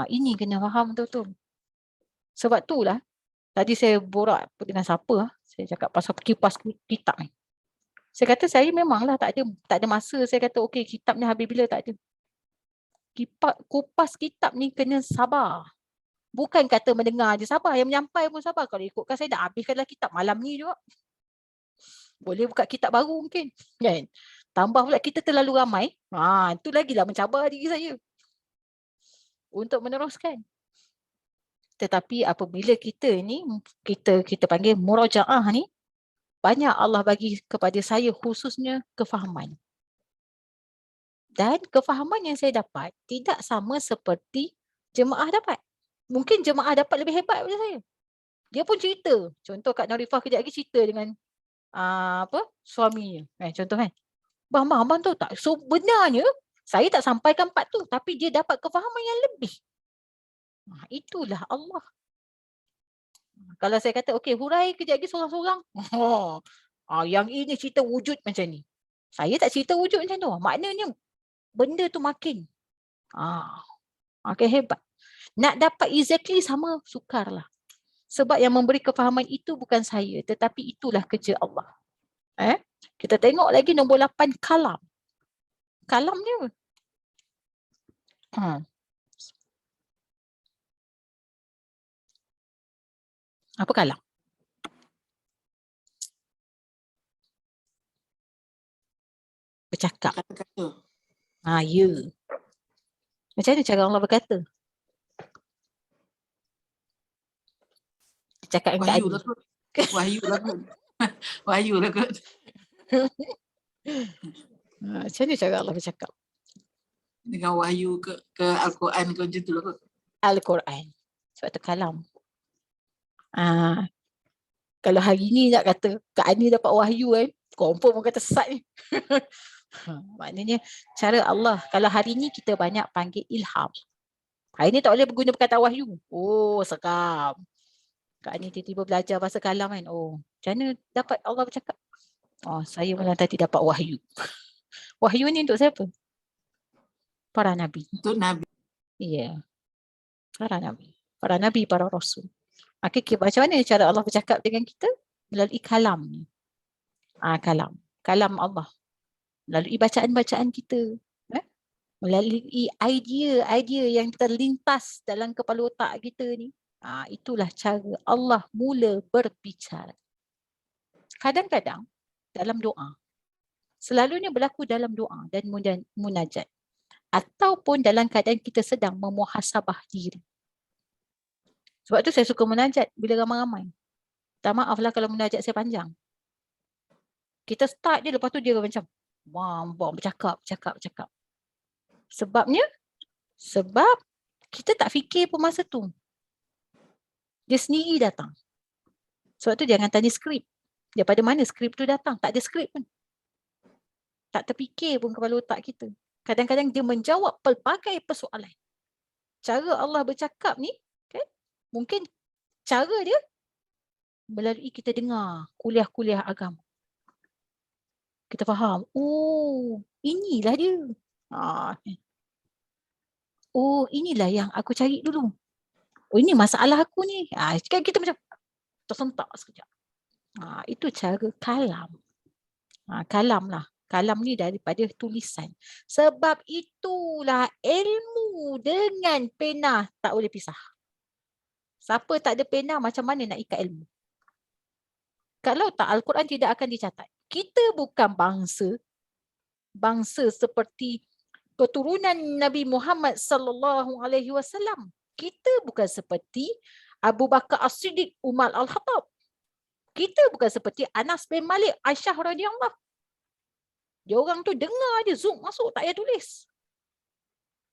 Ini kena faham betul-betul. Sebab itulah, tadi saya borak dengan siapa, saya cakap pasal kipas kitab ni. Saya kata saya memanglah tak ada masa, saya kata okey kitab ni habis bila tak ada. Kupas kitab ni kena sabar. Bukan kata mendengar je sabar, yang menyampai pun sabar. Kalau ikutkan saya dah habiskanlah kitab malam ni juga. Boleh buka kitab baru mungkin. Kan? Tambah pula kita terlalu ramai. Itu lagilah mencabar diri saya. Untuk meneruskan. Tetapi apabila kita ni, kita panggil murajaah ni, banyak Allah bagi kepada saya khususnya kefahaman. Dan kefahaman yang saya dapat tidak sama seperti jemaah dapat. Mungkin jemaah dapat lebih hebat daripada saya. Dia pun cerita. Contoh Kak Norifah kejap lagi cerita dengan suaminya. Contoh kan. Abang tahu tak? Sebenarnya saya tak sampaikan part tu. Tapi dia dapat kefahaman yang lebih. Itulah Allah. Kalau saya kata, okey, hurai kejap lagi seorang-seorang. Yang ini cerita wujud macam ni. Saya tak cerita wujud macam tu. Maknanya, benda tu makin hebat. Nak dapat exactly sama, sukarlah. Sebab yang memberi kefahaman itu bukan saya. Tetapi itulah kerja Allah. Kita tengok lagi nombor 8, kalam. Kalam ni apa? Apa kalam? Bercakap. Kata-kata. Ya. Macam mana cara Allah berkata? Cakap dengan Wahyu lah kot. Wahyu lah kot. Wahyu lah kot. Macam mana cara Allah bercakap? Dengan wahyu ke Al-Quran ke macam tu lah kot. Al-Quran. Sebab tu kalam. Kalau hari ni nak kata Kak Ani dapat wahyu confirm orang kata sesat ni. Maknanya cara Allah, kalau hari ni kita banyak panggil ilham. Hari ni tak boleh berguna perkataan wahyu. Seram. Kak Ani tiba-tiba belajar bahasa kalam kan. Macam mana dapat Allah bercakap? Saya malah tadi dapat wahyu. Wahyu ni untuk siapa? Para Nabi. Untuk Nabi. Ya, para Nabi. Para Nabi, para Rasul. Maka macam mana cara Allah bercakap dengan kita? Melalui kalam ni. Kalam. Kalam Allah. Melalui bacaan-bacaan kita. Melalui idea yang terlintas dalam kepala otak kita ni. Itulah cara Allah mula berbicara. Kadang-kadang dalam doa. Selalunya berlaku dalam doa dan munajat. Ataupun dalam keadaan kita sedang memuhasabah diri. Sebab tu saya suka munajat bila ramai-ramai. Tak maaflah kalau munajat saya panjang. Kita start dia, lepas tu dia macam bercakap. Sebab kita tak fikir pun masa tu. Dia sendiri datang. Sebab tu jangan tanya skrip. Daripada mana skrip tu datang? Tak ada skrip pun. Tak terfikir pun kepala otak kita. Kadang-kadang dia menjawab pelbagai persoalan. Cara Allah bercakap ni, kan? Mungkin cara dia melalui kita dengar kuliah-kuliah agama. Kita faham, inilah dia. Inilah yang aku cari dulu. Ini masalah aku ni. Kan kita macam tersentak sekejap. Itu cara kalam. Kalam lah. Kalam ni daripada tulisan. Sebab itulah ilmu dengan pena tak boleh pisah. Siapa tak ada pena, macam mana nak ikat ilmu? Kalau tak, Al-Quran tidak akan dicatat. Kita bukan bangsa seperti keturunan Nabi Muhammad sallallahu alaihi wasallam. Kita bukan seperti Abu Bakar As-Siddiq, Umar Al-Khattab. Kita bukan seperti Anas bin Malik, Aisyah radhiyallahu. Dia orang tu dengar dia zoom masuk, tak payah tulis.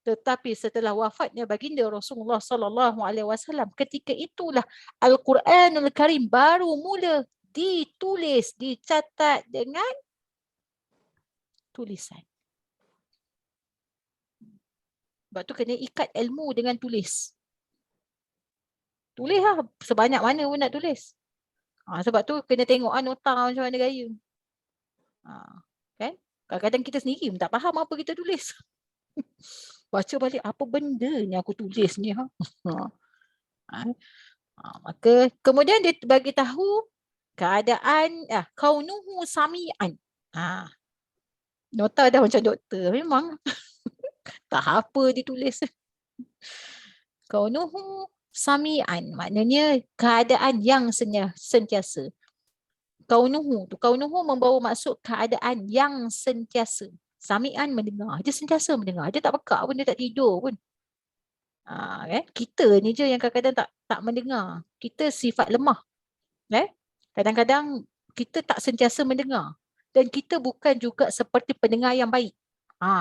Tetapi setelah wafatnya baginda Rasulullah sallallahu alaihi wasallam, ketika itulah Al-Quranul Karim baru mula ditulis, dicatat dengan tulisan. Sebab tu kena ikat ilmu dengan tulis. Tulislah sebanyak mana pun nak tulis. Sebab tu kena tengok nota macam mana gaya. Kan? Kadang-kadang kita sendiri pun tak faham apa kita tulis. Baca balik, apa benda ni aku tulis ni. Maka kemudian dia bagi tahu keadaan kaunuhu sami'an. Nota dah macam doktor memang. Tak apa ditulis. Kaunuhu sami'an, maknanya keadaan yang sentiasa. Kaunuhu membawa maksud keadaan yang sentiasa. Sami'an mendengar. Dia sentiasa mendengar. Dia tak pekak pun, dia tak tidur pun. Kan? Kita ni je yang kadang-kadang tak mendengar. Kita sifat lemah. Kadang-kadang kita tak sentiasa mendengar. Dan kita bukan juga seperti pendengar yang baik.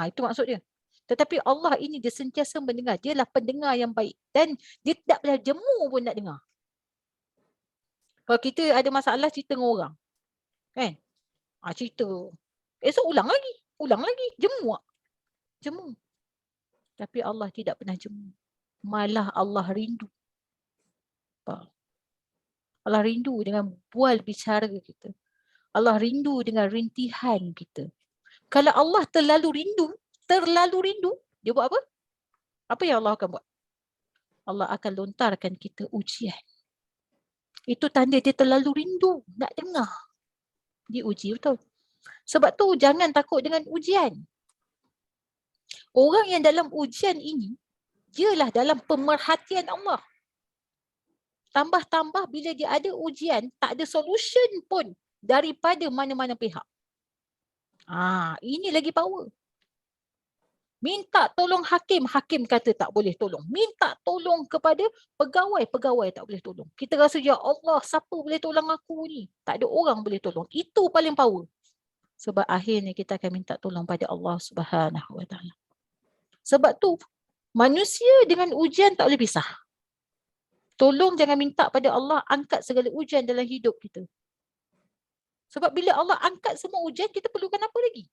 Itu maksud dia. Tetapi Allah ini dia sentiasa mendengar. Dialah pendengar yang baik. Dan dia tak boleh jemu pun nak dengar. Kalau kita ada masalah, cerita dengan orang. Kan? Cerita. Esok ulang lagi. Jemu. Tapi Allah tidak pernah jemu. Malah Allah rindu. Allah rindu dengan bual bicara kita. Allah rindu dengan rintihan kita. Kalau Allah terlalu rindu, dia buat apa? Apa yang Allah akan buat? Allah akan lontarkan kita ujian. Itu tanda dia terlalu rindu nak dengar. Dia uji betul. Sebab tu jangan takut dengan ujian. Orang yang dalam ujian ini, dialah dalam pemerhatian Allah. Tambah-tambah bila dia ada ujian, tak ada solution pun daripada mana-mana pihak. Ini lagi power. Minta tolong hakim, hakim kata tak boleh tolong. Minta tolong kepada pegawai, pegawai tak boleh tolong. Kita rasa, ya Allah, siapa boleh tolong aku ni? Tak ada orang boleh tolong. Itu paling power. Sebab akhirnya kita akan minta tolong pada Allah Subhanahu Wa Taala. Sebab tu manusia dengan ujian tak boleh pisah. Tolong jangan minta pada Allah angkat segala ujian dalam hidup kita. Sebab bila Allah angkat semua ujian, kita perlukan apa lagi?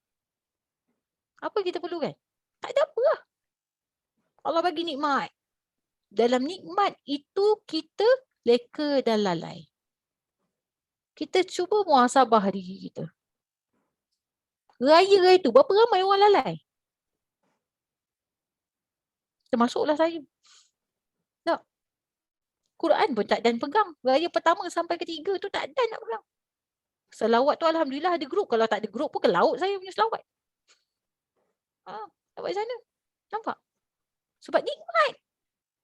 Apa kita perlukan? Tak ada apa lah. Allah bagi nikmat. Dalam nikmat itu kita leka dan lalai. Kita cuba muhasabah diri kita. Raya-raya tu berapa ramai orang lalai? Termasuklah saya. Tak. Quran pun tak dan pegang. Raya pertama sampai ketiga tu tak dan nak pegang. Selawat tu alhamdulillah ada grup. Kalau tak ada grup pun ke laut saya punya selawat. Dapat sana. Nampak? Sebab nikmat.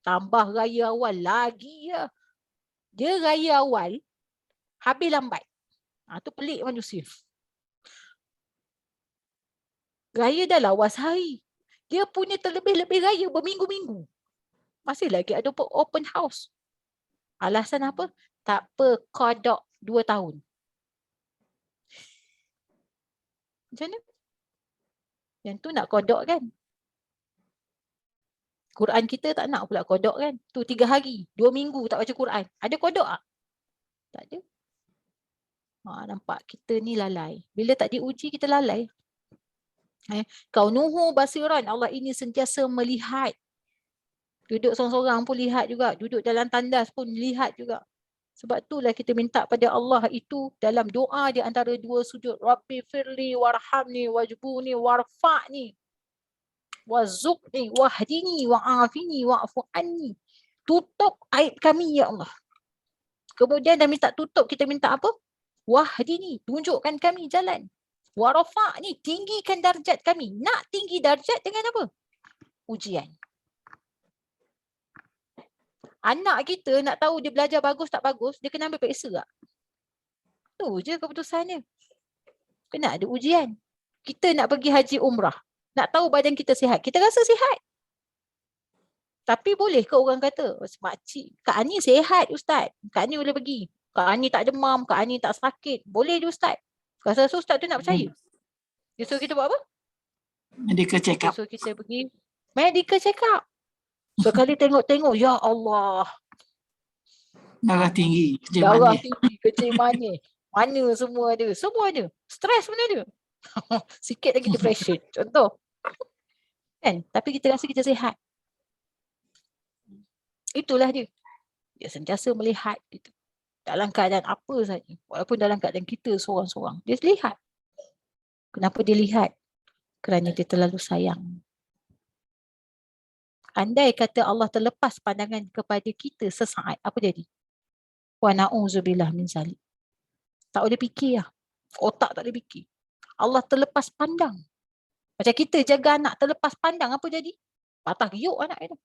Tambah raya awal lagi ya. Dia raya awal habis lambat. Tu pelik manusia. Raya dah lawas hari. Dia punya terlebih-lebih raya berminggu-minggu. Masih lagi ada open house. Alasan apa? Tak apa, kodok 2 tahun. Macam mana? Yang tu nak kodok kan? Quran kita tak nak pula kodok kan? Tu 3 hari, 2 minggu tak baca Quran. Ada kodok tak? Tak ada. Nampak kita ni lalai. Bila tak diuji kita lalai. Kaunuhu basiran, Allah ini sentiasa melihat. Duduk sorang-sorang pun lihat juga. Duduk dalam tandas pun lihat juga. Sebab itulah kita minta pada Allah itu dalam doa di antara 2 sujud. Rabbi firli warhamni wajbuni warfa'ni wazuqni wahdini wa'afini wa'fu anni. Tutup aib kami ya Allah. Kemudian dah minta tutup, kita minta apa? Wahdini, tunjukkan kami jalan. Warfa'ni, tinggikan darjat kami. Nak tinggi darjat dengan apa? Ujian. Anak kita nak tahu dia belajar bagus tak bagus, dia kena ambil periksa tak? Tu je keputusannya. Kena ada ujian. Kita nak pergi haji umrah. Nak tahu badan kita sihat. Kita rasa sihat. Tapi boleh ke orang kata, makcik, Kak Ani sihat Ustaz. Kak Ani boleh pergi. Kak Ani tak demam, Kak Ani tak sakit. Boleh je Ustaz. Rasa Ustaz tu nak percaya. Dia suruh kita buat apa? Medical check Dia up. suruh kita pergi medical check up. Sekali tengok-tengok, ya Allah. Darah tinggi, kecil Darah manis. tinggi, kecil manis. Mana semua ada. Semua ada. Stres pun ada. Sikit lagi depression. Contoh. Kan? Tapi kita rasa kita sihat. Itulah dia. Dia sentiasa melihat kita. Dalam keadaan apa saja. Walaupun dalam keadaan kita seorang-seorang. Dia lihat. Kenapa dia lihat? Kerana dia terlalu sayang. Andai kata Allah terlepas pandangan kepada kita sesaat, apa jadi? Wa na'udzubillah min zalik. Tak boleh fikir lah. Otak tak boleh fikir. Allah terlepas pandang. Macam kita jaga anak terlepas pandang, apa jadi? Patah giuk anak itu.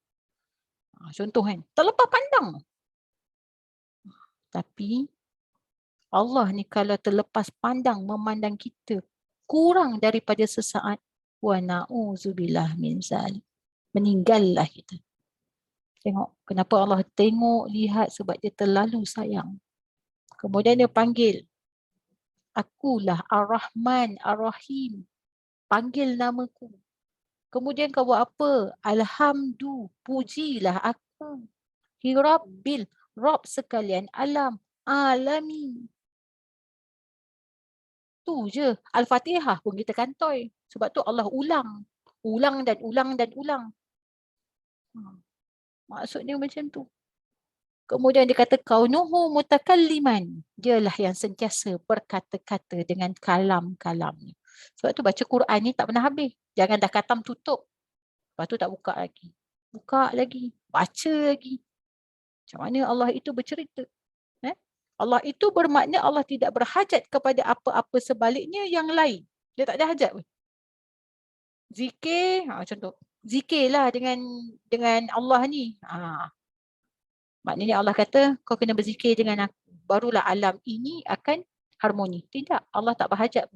Contoh kan. Terlepas pandang. Tapi Allah ni kalau terlepas pandang memandang kita kurang daripada sesaat, wa na'udzubillah min zalik. Meninggallah kita. Tengok kenapa Allah tengok, lihat sebab dia terlalu sayang. Kemudian dia panggil, akulah Ar-Rahman, Ar-Rahim. Panggil namaku. Kemudian kau buat apa? Alhamdulillah, pujilah aku. Hirabbil, Rabb sekalian alam, alamin. Tu je. Al-Fatihah pun kita kantoi. Sebab tu Allah ulang. Ulang dan ulang dan ulang. Maksudnya macam tu. Kemudian dia kata kaunuhu mutakalliman. Dialah yang sentiasa berkata-kata dengan kalam-kalamnya. Sebab tu baca Quran ni tak pernah habis. Jangan dah khatam tutup. Lepas tu tak buka lagi. Buka lagi. Baca lagi. Macam mana Allah itu bercerita. Allah itu bermakna Allah tidak berhajat kepada apa-apa sebaliknya yang lain. Dia tak ada hajat pun. Zikir, contoh. Zikirlah dengan Allah ni. Maknanya Allah kata kau kena berzikir dengan aku. Barulah alam ini akan harmoni. Tidak, Allah tak berhajat.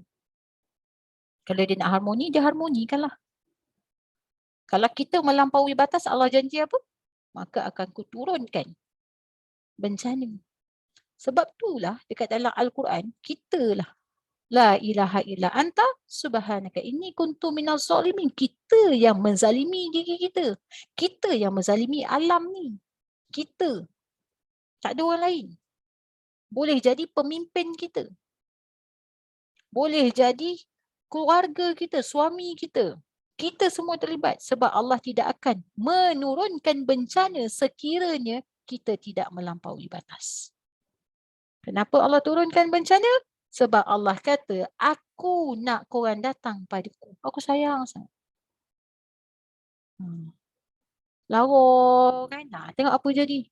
Kalau dia nak harmoni, dia harmonikanlah. Kalau kita melampaui batas, Allah janji apa? Maka akan kuturunkan bencana. Sebab itulah dekat dalam Al-Quran, kitalah. La ilaha illa anta subhanaka inni kuntu minaz zalimin. Kita yang menzalimi diri kita. Kita yang menzalimi alam ni. Kita. Tak ada orang lain. Boleh jadi pemimpin kita. Boleh jadi keluarga kita, suami kita. Kita semua terlibat sebab Allah tidak akan menurunkan bencana sekiranya kita tidak melampaui batas. Kenapa Allah turunkan bencana? Sebab Allah kata, aku nak korang datang padaku. Aku sayang sangat. Lara kan. Tengok apa jadi.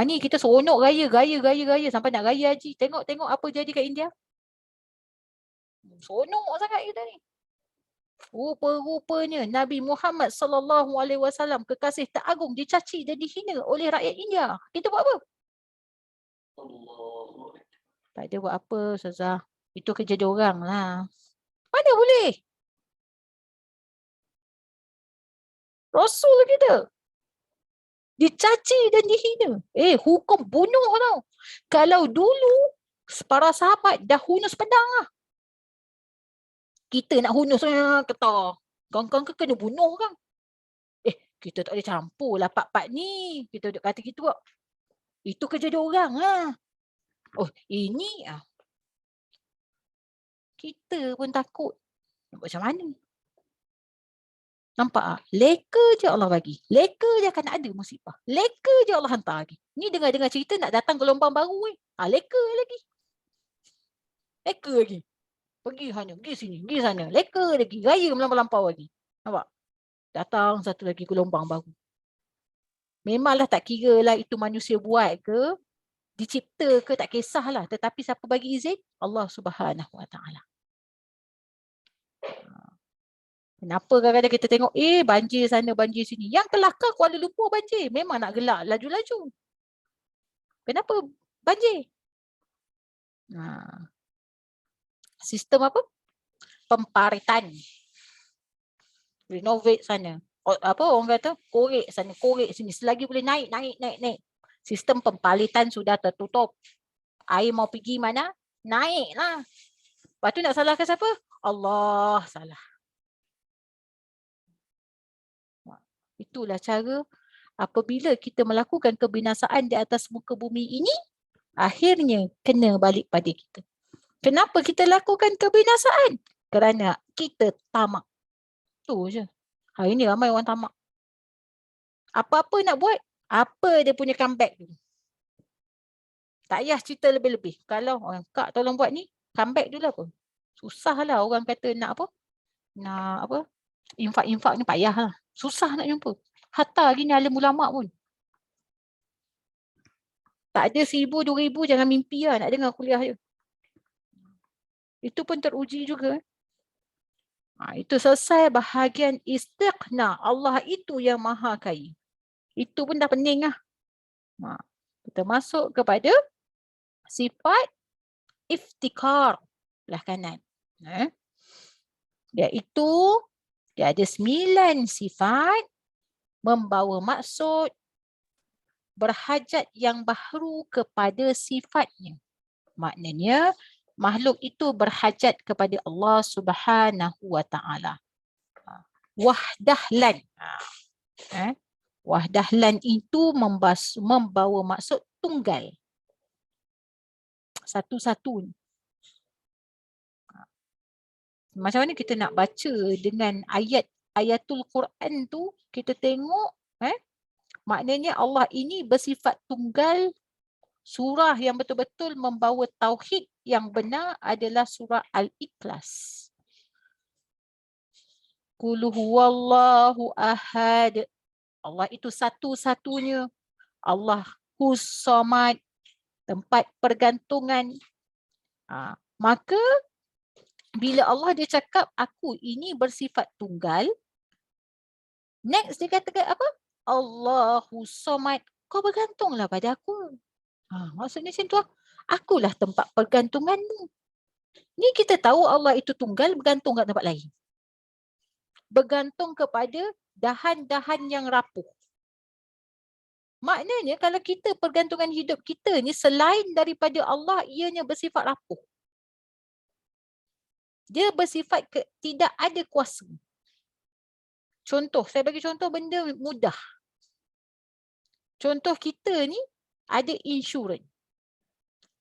Ni kita seronok gaya sampai nak raya haji. Tengok apa jadi kat India. Seronok sangat kita ni. Rupa-rupanya Nabi Muhammad SAW, kekasih teragung, dicaci dan dihina oleh rakyat India. Kita buat apa? Tak ada buat apa, Ustazah. Itu kerja diorang lah. Mana boleh? Rasul kita dicaci dan dihina. Hukum bunuh tau. Kalau dulu para sahabat dah hunus pedang lah. Kita nak hunus kata. Kang kena bunuh kan. Kita tak boleh campur lah part-part ni. Kita duduk kata gitu kok. Itu kerja diorang lah. Ini kita pun takut. Nak buat macam mana? Nampak tak? Leka je Allah bagi. Leka je akan ada musibah. Leka je Allah hantar lagi. Ni dengar-dengar cerita nak datang gelombang baru leka lagi. Leka lagi. Pergi sini, pergi sana. Leka lagi. Raya melampau lagi. Nampak? Datang satu lagi gelombang baru. Memanglah tak kira lah itu manusia buat ke, dicipta ke, tak kisahlah. Tetapi siapa bagi izin? Allah Subhanahu Wa Taala. Kenapa kadang-kadang kita tengok banjir sana, banjir sini. Yang kelakar Kuala Lumpur banjir. Memang nak gelak laju-laju. Kenapa banjir? Sistem apa? Pemparitan. Renovate sana. Orang kata korek sana, korek sini. Selagi boleh naik. Sistem pempalitan sudah tertutup. Air mau pergi mana? Naiklah. Lepas tu nak salahkan siapa? Allah salah. Itulah cara apabila kita melakukan kebinasaan di atas muka bumi ini, akhirnya kena balik pada kita. Kenapa kita lakukan kebinasaan? Kerana kita tamak. Tu je. Hari ni ramai orang tamak. Apa-apa nak buat, apa dia punya comeback tu. Tak payah cerita lebih-lebih. Kalau orang kak tolong buat ni, comeback dulu apa. Susahlah orang kata nak apa. Nak apa. Infak-infak ni payahlah. Susah nak jumpa. Hatta lagi ni alim ulama' pun. Tak ada 1,000, 2,000 jangan mimpi lah nak dengar kuliah je. Itu pun teruji juga. Itu selesai bahagian istiqna. Allah itu yang maha kaya. Itu pun dah pening lah. Kita masuk kepada sifat iftikar. Belah kanan. Iaitu dia ada 9 sifat membawa maksud berhajat yang baharu kepada sifatnya. Maknanya makhluk itu berhajat kepada Allah Subhanahu Wa Taala. Wahdahlan. Wahdahlan itu membawa maksud tunggal. Satu-satu. Macam mana kita nak baca dengan ayatul Quran tu, kita tengok maknanya Allah ini bersifat tunggal. Surah yang betul-betul membawa tauhid yang benar adalah surah Al-Ikhlas. Qul huwallahu ahad. Allah itu satu-satunya. Allahus samad. Tempat pergantungan. Maka bila Allah dia cakap aku ini bersifat tunggal, next dia katakan apa? Allahus samad. Kau bergantunglah pada aku. Maksudnya macam tu. Akulah tempat pergantunganmu. Ni kita tahu Allah itu tunggal, bergantung kat tempat lain. Bergantung kepada dahan-dahan yang rapuh. Maknanya kalau kita pergantungan hidup kita ni selain daripada Allah, ianya bersifat rapuh. Dia bersifat tidak ada kuasa. Contoh, saya bagi contoh benda mudah. Contoh kita ni ada insurans.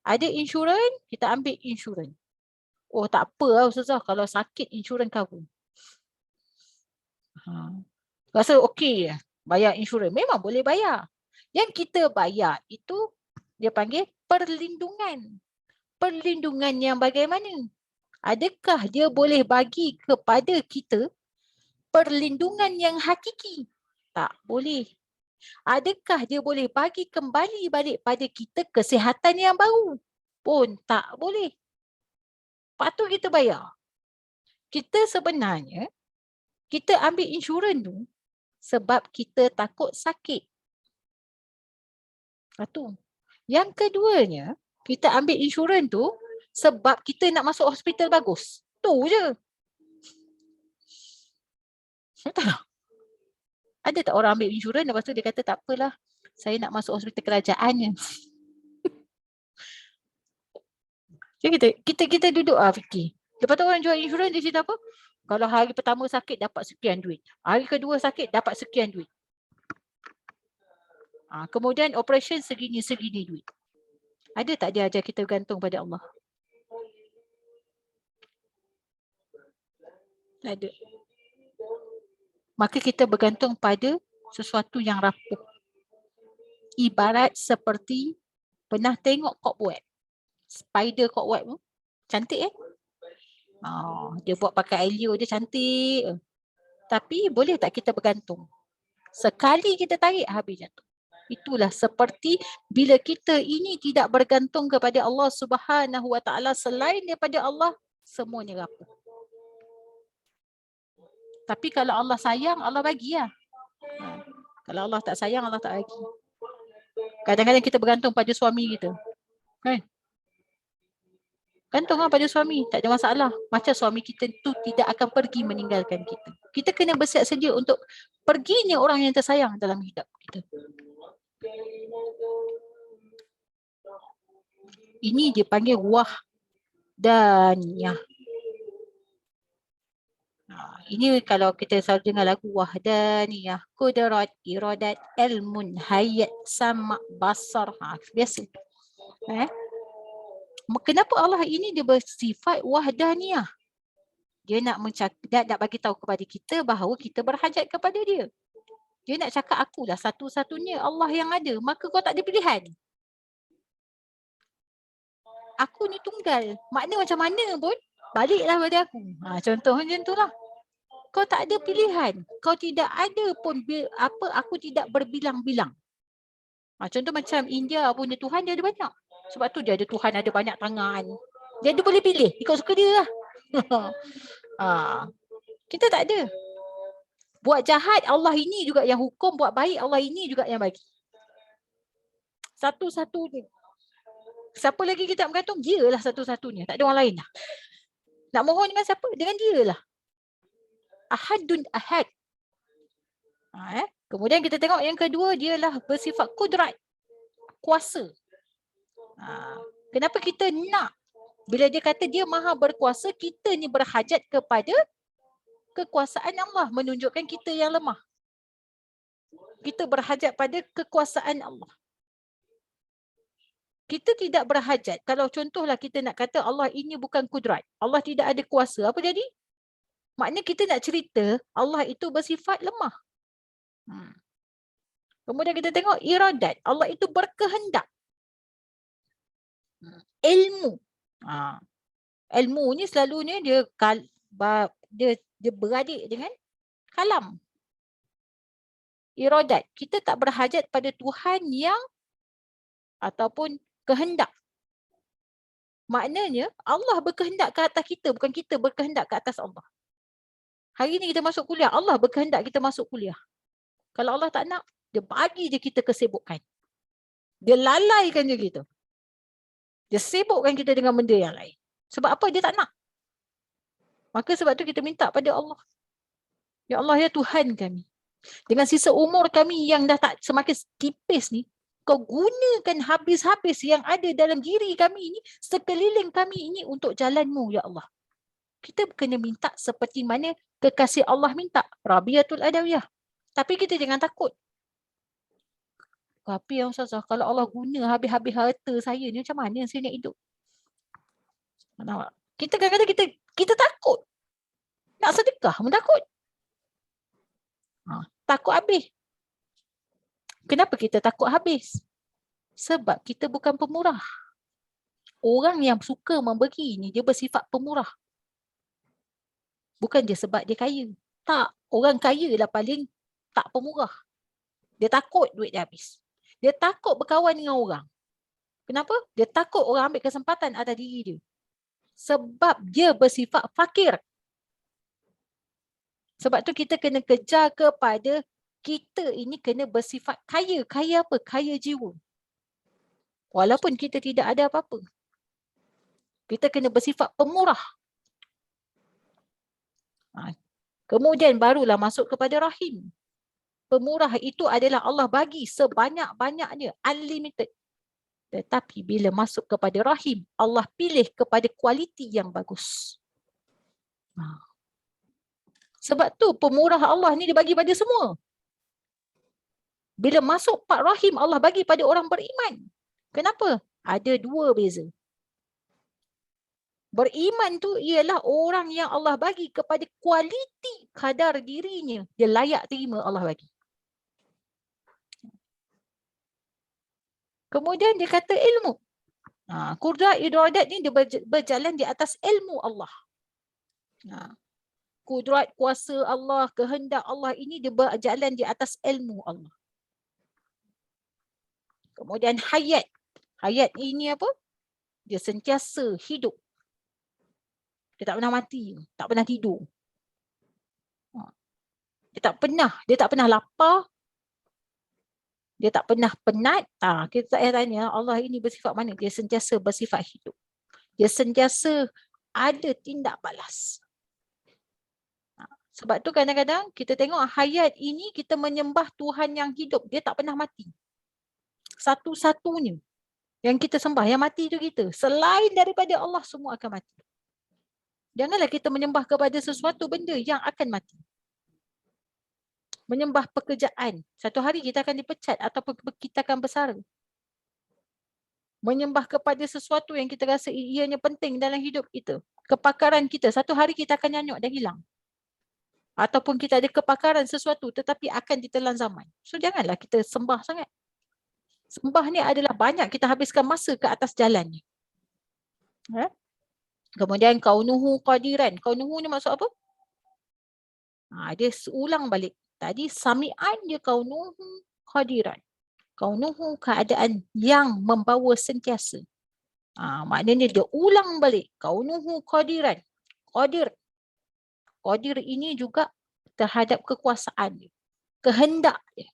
Ada insurans, kita ambil insurans. Tak apa lah Ustazah kalau sakit insurans cover. Rasa okey bayar insurans. Memang boleh bayar. Yang kita bayar itu dia panggil perlindungan. perlindungan yang bagaimana? Adakah dia boleh bagi kepada kita perlindungan yang hakiki? Tak boleh. Adakah dia boleh bagi kembali balik pada kita kesihatan yang baru? Pun tak boleh. Patut kita bayar. Kita sebenarnya, kita ambil insurans tu sebab kita takut sakit. Satu. Yang keduanya, kita ambil insurans tu sebab kita nak masuk hospital bagus. Tu je. Betul tak? Ada tak orang ambil insurans lepas tu dia kata tak apalah, saya nak masuk hospital kerajaan je. Jadi kita duduk fikir. Lepas tu orang jual insurans dia cerita apa? Kalau hari pertama sakit dapat sekian duit. Hari kedua sakit dapat sekian duit. Kemudian operation segini duit. Ada tak dia ajar kita bergantung pada Allah? Tak ada. Maka kita bergantung pada sesuatu yang rapuh. Ibarat seperti pernah tengok cobweb. Spider cobweb tu. Cantik dia buat pakai air dia cantik. Tapi boleh tak kita bergantung? Sekali kita tarik habis jatuh. Itulah seperti bila kita ini tidak bergantung kepada Allah Subhanahu Wa Taala, selain daripada Allah, semuanya rapuh. Tapi kalau Allah sayang, Allah bagi lah. Kalau Allah tak sayang, Allah tak bagi. Kadang-kadang kita bergantung pada suami kita. Kan? Gantung pada suami, tak ada masalah. Macam suami kita tu tidak akan pergi meninggalkan kita. Kita kena bersiap sedia untuk perginya orang yang tersayang dalam hidup kita. Ini dipanggil wahdaniyah. Ini kalau kita selalu dengar lagu wahdaniyah, kudrat, iradat, ilmun, hayat, sama, basar. Biasa. Kenapa Allah ini dia bersifat wahdaniyah? Dia nak bagi tahu kepada kita bahawa kita berhajat kepada dia. Dia nak cakap akulah satu-satunya Allah yang ada. Maka kau tak ada pilihan. Aku ni tunggal. Makna macam mana pun baliklah pada aku. Contoh macam itulah. Kau tak ada pilihan. Kau tidak ada pun aku tidak berbilang-bilang. Contoh macam India punya Tuhan dia ada banyak. Sebab tu dia ada Tuhan ada banyak tangan. Dia ada boleh pilih. Ikut suka dia lah. Kita tak ada. Buat jahat Allah ini juga yang hukum, buat baik Allah ini juga yang bagi. Satu-satunya. Siapa lagi kita bergantung? Dia lah satu-satunya. Tak ada orang lain lah. Nak mohon dengan siapa? Dengan dia lah. Ahadun ahad. Kemudian kita tengok yang kedua, dia lah bersifat kudrat. Kuasa. Kenapa kita nak? Bila dia kata dia maha berkuasa, kita ni berhajat kepada kekuasaan Allah, menunjukkan kita yang lemah. Kita berhajat pada kekuasaan Allah. Kita tidak berhajat. Kalau contohlah kita nak kata Allah ini bukan kudrat, Allah tidak ada kuasa, apa jadi? Maknanya kita nak cerita Allah itu bersifat lemah. Kemudian kita tengok iradat, Allah itu berkehendak. Ilmu. Ilmu ni selalunya dia beradik dengan kalam. Iradat, kita tak berhajat pada Tuhan yang ataupun kehendak. Maknanya Allah berkehendak ke atas kita, bukan kita berkehendak ke atas Allah. Hari ni kita masuk kuliah, Allah berkehendak kita masuk kuliah. Kalau Allah tak nak, dia bagi je kita kesibukan. Dia lalaikan je kita. Dia sibukkan kita dengan benda yang lain. Sebab apa? Dia tak nak. Maka sebab tu kita minta pada Allah. Ya Allah, ya Tuhan kami. Dengan sisa umur kami yang dah tak semakin tipis ni, kau gunakan habis-habis yang ada dalam diri kami ini, sekeliling kami ini untuk jalan-Mu, ya Allah. Kita kena minta seperti mana kekasih Allah minta. Rabiatul Adawiyah. Tapi kita jangan takut. Tapi yang Ustazah, kalau Allah guna habis-habis harta saya ni, macam mana saya nak hidup? Kita kadang-kadang kita takut. Nak sedekah pun takut. Takut habis. Kenapa kita takut habis? Sebab kita bukan pemurah. orang yang suka memberi ni dia bersifat pemurah. Bukan je sebab dia kaya. Tak, orang kaya lah paling tak pemurah. Dia takut duit dia habis. Dia takut berkawan dengan orang. Kenapa? Dia takut orang ambil kesempatan atas diri dia. Sebab dia bersifat fakir. Sebab tu kita kena kejar kepada kita ini kena bersifat kaya. Kaya apa? Kaya jiwa. Walaupun kita tidak ada apa-apa. Kita kena bersifat pemurah. Kemudian barulah masuk kepada rahim. Pemurah itu adalah Allah bagi sebanyak-banyaknya, unlimited. Tetapi bila masuk kepada rahim, Allah pilih kepada kualiti yang bagus. Sebab tu pemurah Allah ni dia bagi pada semua. Bila masuk part rahim, Allah bagi pada orang beriman. Kenapa? Ada dua beza. Beriman tu ialah orang yang Allah bagi kepada kualiti kadar dirinya. Dia layak terima Allah bagi. Kemudian dia kata ilmu. Qudrat iradat ni dia berjalan di atas ilmu Allah. Qudrat kuasa Allah, kehendak Allah ini dia berjalan di atas ilmu Allah. Kemudian hayat. Hayat ini apa? Dia sentiasa hidup. Dia tak pernah mati, tak pernah tidur. Dia tak pernah lapar. Dia tak pernah penat. Kita tanya Allah ini bersifat mana? Dia sentiasa bersifat hidup. Dia sentiasa ada tindak balas. Sebab tu kadang-kadang kita tengok hayat ini kita menyembah Tuhan yang hidup. Dia tak pernah mati. Satu-satunya yang kita sembah, yang mati itu kita. Selain daripada Allah semua akan mati. Janganlah kita menyembah kepada sesuatu benda yang akan mati. Menyembah pekerjaan. Satu hari kita akan dipecat ataupun kita akan bersara. Menyembah kepada sesuatu yang kita rasa ianya penting dalam hidup kita. Kepakaran kita. Satu hari kita akan nyanyuk dan hilang. Ataupun kita ada kepakaran sesuatu tetapi akan ditelan zaman. So janganlah kita sembah sangat. Sembah ni adalah banyak kita habiskan masa ke atas jalan ni. Kemudian kaunuhu qadiran. Kaunuhu ni maksud apa? Dia ulang balik. Tadi sami'an dia kaunuhu qadiran. Kaunuhu keadaan yang membawa sentiasa. Maknanya dia ulang balik. Kaunuhu qadiran. Qadir. Qadir ini juga terhadap kekuasaan dia. Kehendak dia.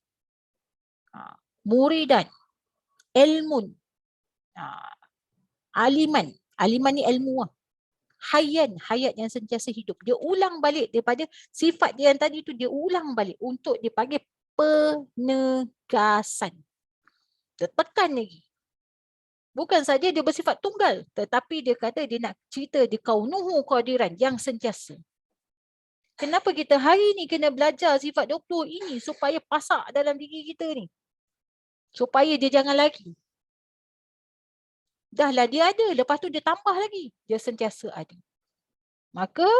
Muridan. Ilmun. Aliman. Aliman ni ilmu lah. Hayyan, hayat yang sentiasa hidup. Dia ulang balik daripada sifat dia yang tadi tu, dia ulang balik untuk dipanggil penegasan. Dia tekan lagi. Bukan saja dia bersifat tunggal, tetapi dia kata dia nak cerita di kaunuhu qadiran yang sentiasa. Kenapa kita hari ni kena belajar sifat 20 ini supaya pasak dalam diri kita ni? Supaya dia jangan lagi. Dah lah dia ada, lepas tu dia tambah lagi. Dia sentiasa ada. Maka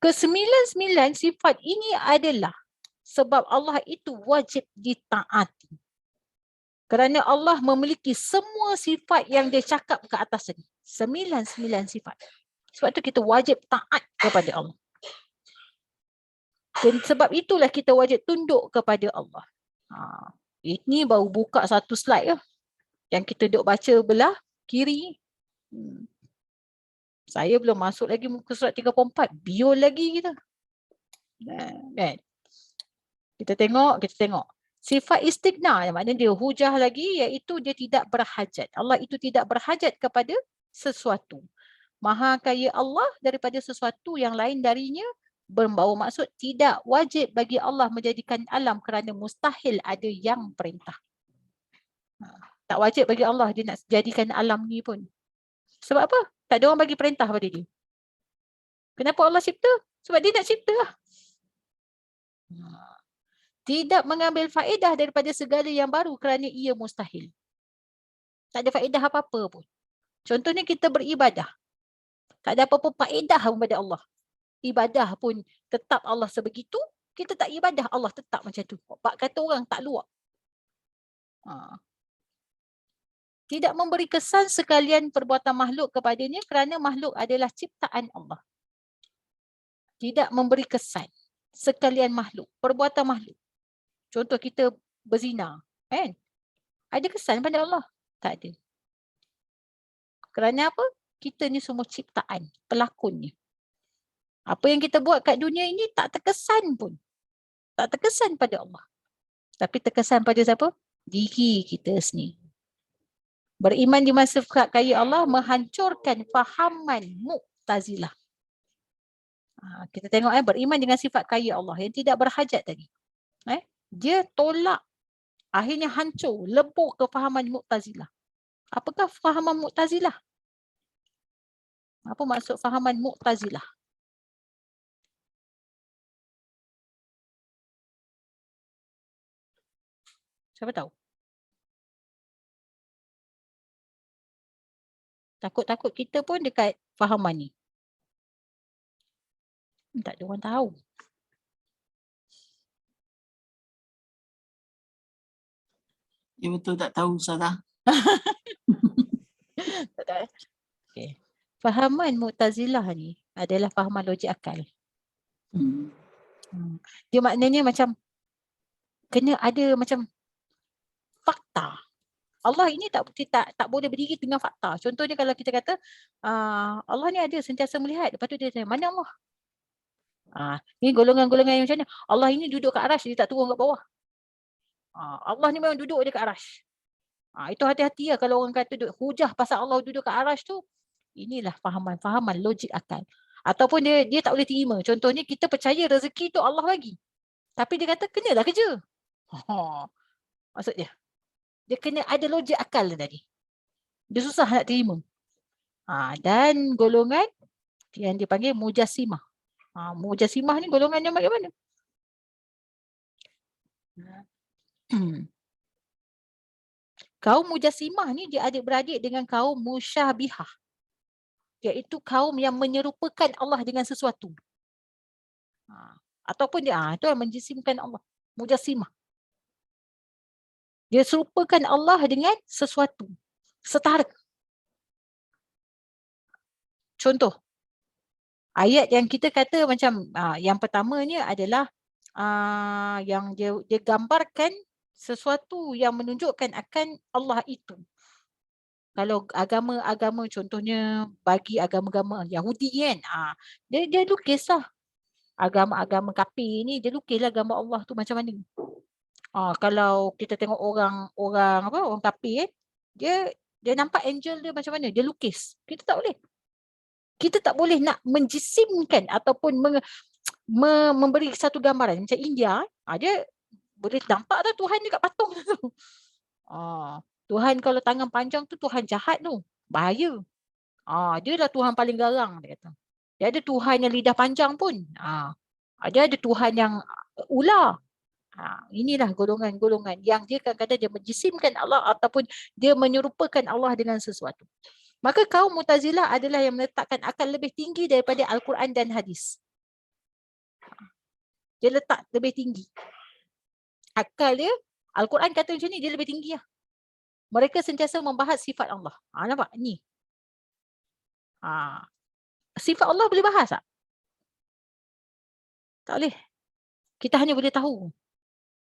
ke-99 sifat ini adalah sebab Allah itu wajib ditaati. Kerana Allah memiliki semua sifat yang dia cakap ke atas ni. 99 sifat. Sebab tu kita wajib taat kepada Allah. Dan sebab itulah kita wajib tunduk kepada Allah. Ini baru buka satu slide lah. Yang kita duduk baca belah kiri. Saya belum masuk lagi muka surat 34. Biol lagi kita. Kan? Kita tengok. Sifat istighna, maknanya dia hujah lagi iaitu dia tidak berhajat. Allah itu tidak berhajat kepada sesuatu. Maha kaya Allah daripada sesuatu yang lain darinya, membawa maksud tidak wajib bagi Allah menjadikan alam kerana mustahil ada yang perintah. Tak wajib bagi Allah dia nak jadikan alam ni pun. Sebab apa? Tak ada orang bagi perintah pada dia. Kenapa Allah cipta? Sebab dia nak cipta lah. Tidak mengambil faedah daripada segala yang baru kerana ia mustahil. Tak ada faedah apa-apa pun. Contohnya kita beribadah. Tak ada apa-apa faedah kepada Allah. Ibadah pun tetap Allah sebegitu. Kita tak ibadah, Allah tetap macam tu. Kata orang tak luak. Tidak memberi kesan sekalian perbuatan makhluk kepadanya kerana makhluk adalah ciptaan Allah. Tidak memberi kesan sekalian makhluk, perbuatan makhluk. Contoh kita berzina, kan? Ada kesan pada Allah? Tak ada. Kerana apa? Kita ni semua ciptaan, pelakonnya. Apa yang kita buat kat dunia ini tak terkesan pun. Tak terkesan pada Allah. Tapi terkesan pada siapa? Diri kita sendiri. Beriman di masa sifat kaya Allah menghancurkan fahaman Mu'tazilah. Kita tengok beriman dengan sifat kaya Allah yang tidak berhajat tadi. Dia tolak, akhirnya hancur, lebur kefahaman Mu'tazilah. Apakah fahaman Mu'tazilah? Apa maksud fahaman Mu'tazilah? Siapa tahu? Takut-takut kita pun dekat fahaman ni. Tak ada orang tahu. Ya betul tak tahu Ustazah. Tak tahu. Okay. Fahaman Mu'tazilah ni adalah fahaman logik akal. Dia maknanya macam kena ada macam fakta. Allah ini tak boleh berdiri dengan fakta. Contohnya kalau kita kata Allah ni ada sentiasa melihat. Lepas tu dia tanya, mana Allah? Ini golongan-golongan yang macam ni. Allah ini duduk kat arasy, dia tak turun kat bawah. Allah ni memang duduk je kat arasy. Itu hati-hati lah kalau orang kata hujah pasal Allah duduk kat arasy tu. Inilah fahaman logik akal. Ataupun dia tak boleh terima. Contohnya kita percaya rezeki tu Allah bagi. Tapi dia kata kenalah kerja. Maksud dia kena ada logik akal tadi. Dia susah nak terima. Dan golongan yang dipanggil Mujassimah. Mujassimah ni golongan yang bagaimana? Kaum Mujassimah ni dia adik-beradik dengan kaum Musyabihah. Iaitu kaum yang menyerupakan Allah dengan sesuatu. Ataupun dia itu yang menjisimkan Allah. Mujassimah. Dia serupakan Allah dengan sesuatu. Setara. Contoh. Ayat yang kita kata macam yang pertamanya adalah yang dia gambarkan sesuatu yang menunjukkan akan Allah itu. Kalau agama-agama contohnya bagi agama-agama Yahudi kan, dia lukislah. Agama-agama kafir ni dia lukislah gambar Allah tu macam mana. Kalau kita tengok orang kafir kan, dia nampak angel dia macam mana, dia lukis. Kita tak boleh. Kita tak boleh nak menjisimkan ataupun memberi satu gambaran. Macam India, dia boleh nampak tu Tuhan dekat patung tu. Tuhan kalau tangan panjang tu Tuhan jahat tu. Bahaya. Dia lah Tuhan paling garang dia kata. Dia ada Tuhan yang lidah panjang pun. Dia ada Tuhan yang ular. Inilah golongan-golongan yang dia kadang-kadang dia menjisimkan Allah ataupun dia menyerupakan Allah dengan sesuatu. Maka kaum Mu'tazilah adalah yang meletakkan akal lebih tinggi daripada Al-Quran dan hadis. Dia letak lebih tinggi. Akal dia, Al-Quran kata macam ni, dia lebih tinggi lah. Mereka sentiasa membahas sifat Allah. Nampak? Ni. Sifat Allah boleh bahas tak? Tak boleh. Kita hanya boleh tahu.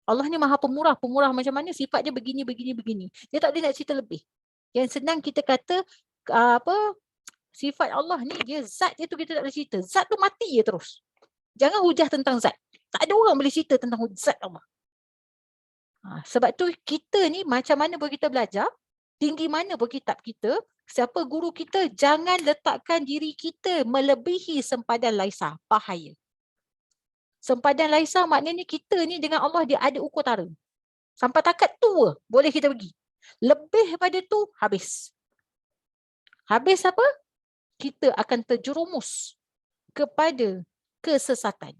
Allah ni maha pemurah. Pemurah macam mana? Sifat dia begini, begini, begini. Dia tak boleh nak cerita lebih. Yang senang kita kata, sifat Allah ni, dia zat dia tu kita tak boleh cerita. Zat tu mati je terus. Jangan hujah tentang zat. Tak ada orang boleh cerita tentang zat Allah. Sebab tu kita ni macam mana pun kita belajar, tinggi mana pun kitab kita, siapa guru kita, jangan letakkan diri kita melebihi sempadan laisa. Bahaya. Sempadan laisa maknanya kita ni dengan Allah dia ada ukur tara. Sampai takat tu boleh kita pergi. Lebih pada tu habis. Habis apa? Kita akan terjerumus kepada kesesatan.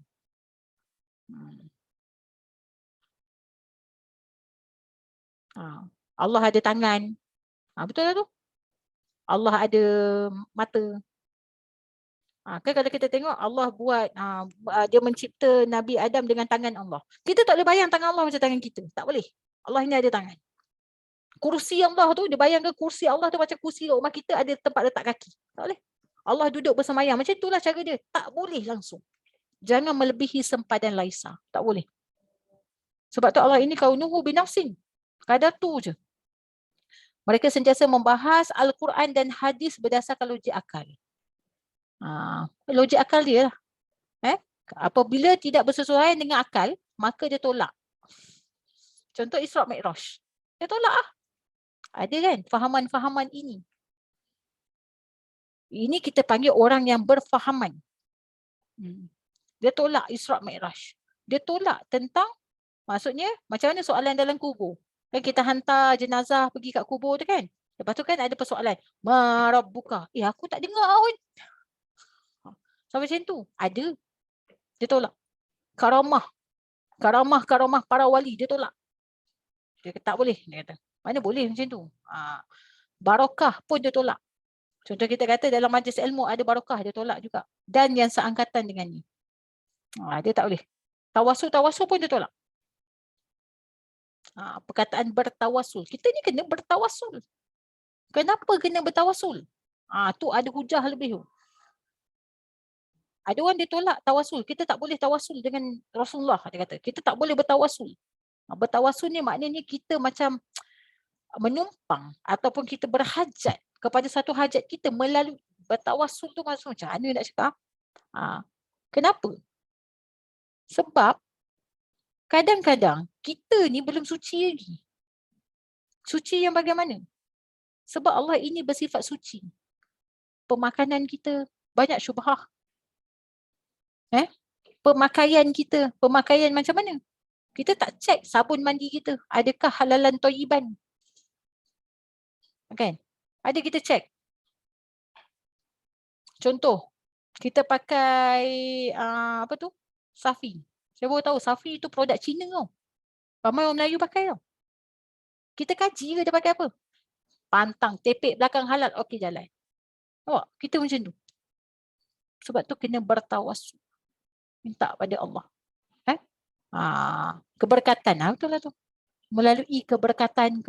Allah ada tangan. Betul tak tu? Allah ada mata. Kan kalau kita tengok Allah buat, dia mencipta Nabi Adam dengan tangan Allah. Kita tak boleh bayang tangan Allah macam tangan kita. Tak boleh. Allah ini ada tangan. Kursi Allah tu, dia bayangkan kursi Allah tu macam kursi rumah kita ada tempat letak kaki. Tak boleh. Allah duduk bersemayam. Macam itulah cara dia. Tak boleh langsung. Jangan melebihi sempadan Laisa. Tak boleh. Sebab tu Allah ini kaunuhu binafsin. Kadar tu je. Mereka sentiasa membahas Al-Quran dan hadis berdasarkan logik akal. Logik akal dia lah. Apabila tidak bersesuaian dengan akal, maka dia tolak. Contoh Isra' Mi'raj. Dia tolak lah. Ada kan fahaman-fahaman ini. Ini kita panggil orang yang berfahaman. Dia tolak Isra' Mi'raj. Dia tolak tentang, maksudnya macam mana soalan dalam kubur. Kan kita hantar jenazah pergi kat kubur tu kan. Lepas tu kan ada persoalan. Ma rabbuka. Aku tak dengar pun. So macam tu. Ada. Dia tolak. Karamah para wali. Dia tolak. Dia kata tak boleh. Dia kata. Mana boleh macam tu. Barakah pun dia tolak. Contoh kita kata dalam majlis ilmu ada barakah. Dia tolak juga. Dan yang seangkatan dengan ni. Dia tak boleh. Tawasul pun dia tolak. Perkataan bertawasul. Kita ni kena bertawasul. Kenapa kena bertawasul? Tu ada hujah lebih tu. Ada orang dia tolak tawasul. Kita tak boleh tawasul dengan Rasulullah. Dia kata. Kita tak boleh bertawasul. Bertawasul ni maknanya kita macam menumpang ataupun kita berhajat kepada satu hajat kita melalui bertawasul tu maksud macam mana nak cakap? Kenapa? Sebab kadang-kadang kita ni belum suci lagi. Suci yang bagaimana? Sebab Allah ini bersifat suci. Pemakanan kita banyak syubhah. Pemakaian kita, pemakaian macam mana? Kita tak cek sabun mandi kita. Adakah halalan thayyiban? Kan? Ada kita cek. Contoh, kita pakai Safi. Saya baru tahu Safi itu produk Cina tau. Ramai orang Melayu pakai tau. Kita kaji ke dia pakai apa? Pantang, tepek belakang halal, okey jalan. Nampak? Kita macam tu. Sebab tu kena bertawasul. Minta pada Allah. Keberkatan. Betul lah tu. Melalui keberkatan.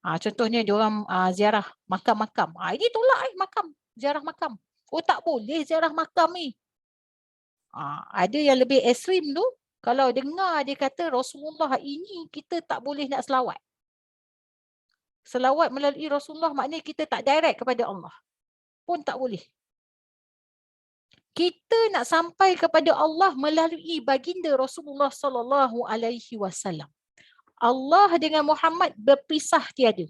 Contohnya diorang ziarah makam-makam. Ini tolak makam. Ziarah makam. Tak boleh ziarah makam ni. Ada yang lebih ekstrim tu. Kalau dengar dia kata Rasulullah ini kita tak boleh nak selawat. Selawat melalui Rasulullah maknanya kita tak direct kepada Allah. Pun tak boleh. Kita nak sampai kepada Allah melalui baginda Rasulullah sallallahu alaihi wasallam. Allah dengan Muhammad berpisah tiada.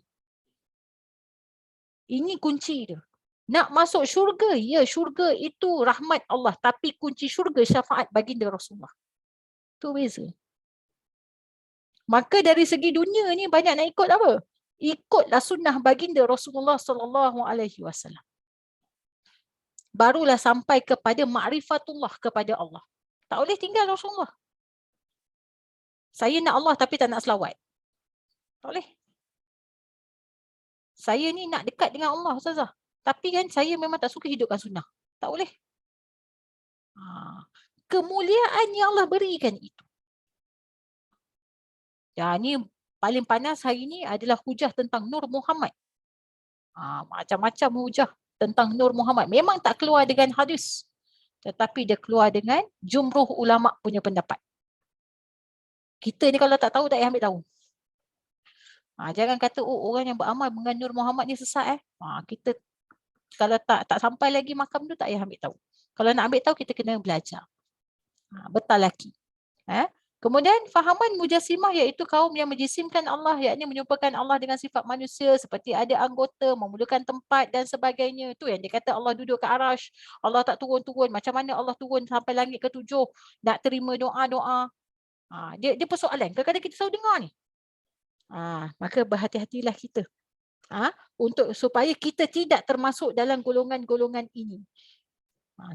Ini kunci dia. Nak masuk syurga, ya syurga itu rahmat Allah. Tapi kunci syurga syafaat baginda Rasulullah. Itu beza. Maka dari segi dunia ni banyak nak ikut apa? Ikutlah sunnah baginda Rasulullah sallallahu alaihi wasallam. Barulah sampai kepada ma'rifatullah kepada Allah. Tak boleh tinggal Rasulullah. Saya nak Allah tapi tak nak selawat. Tak boleh. Saya ni nak dekat dengan Allah Ustazah. Tapi kan saya memang tak suka hidupkan sunnah. Tak boleh. Kemuliaan yang Allah berikan itu. Ni paling panas hari ni adalah hujah tentang Nur Muhammad. Macam-macam hujah tentang Nur Muhammad. Memang tak keluar dengan hadis. Tetapi dia keluar dengan jumruh ulama' punya pendapat. Kita ni kalau tak tahu tak payah ambil tahu. Jangan kata orang yang beramal dengan Nur Muhammad ni sesat. Kita kalau tak sampai lagi makam tu tak payah ambil tahu. Kalau nak ambil tahu kita kena belajar. Bertalaki. Kemudian fahaman mujassimah iaitu kaum yang menjisimkan Allah, yakni menyerupakan Allah dengan sifat manusia seperti ada anggota, memulakan tempat dan sebagainya. Itu yang dia kata Allah duduk ke arash, Allah tak turun-turun. Macam mana Allah turun sampai langit ke-7 nak terima doa-doa. Dia persoalan. Kadang-kadang kita selalu dengar ni. Maka berhati-hatilah kita. Untuk supaya kita tidak termasuk dalam golongan-golongan ini.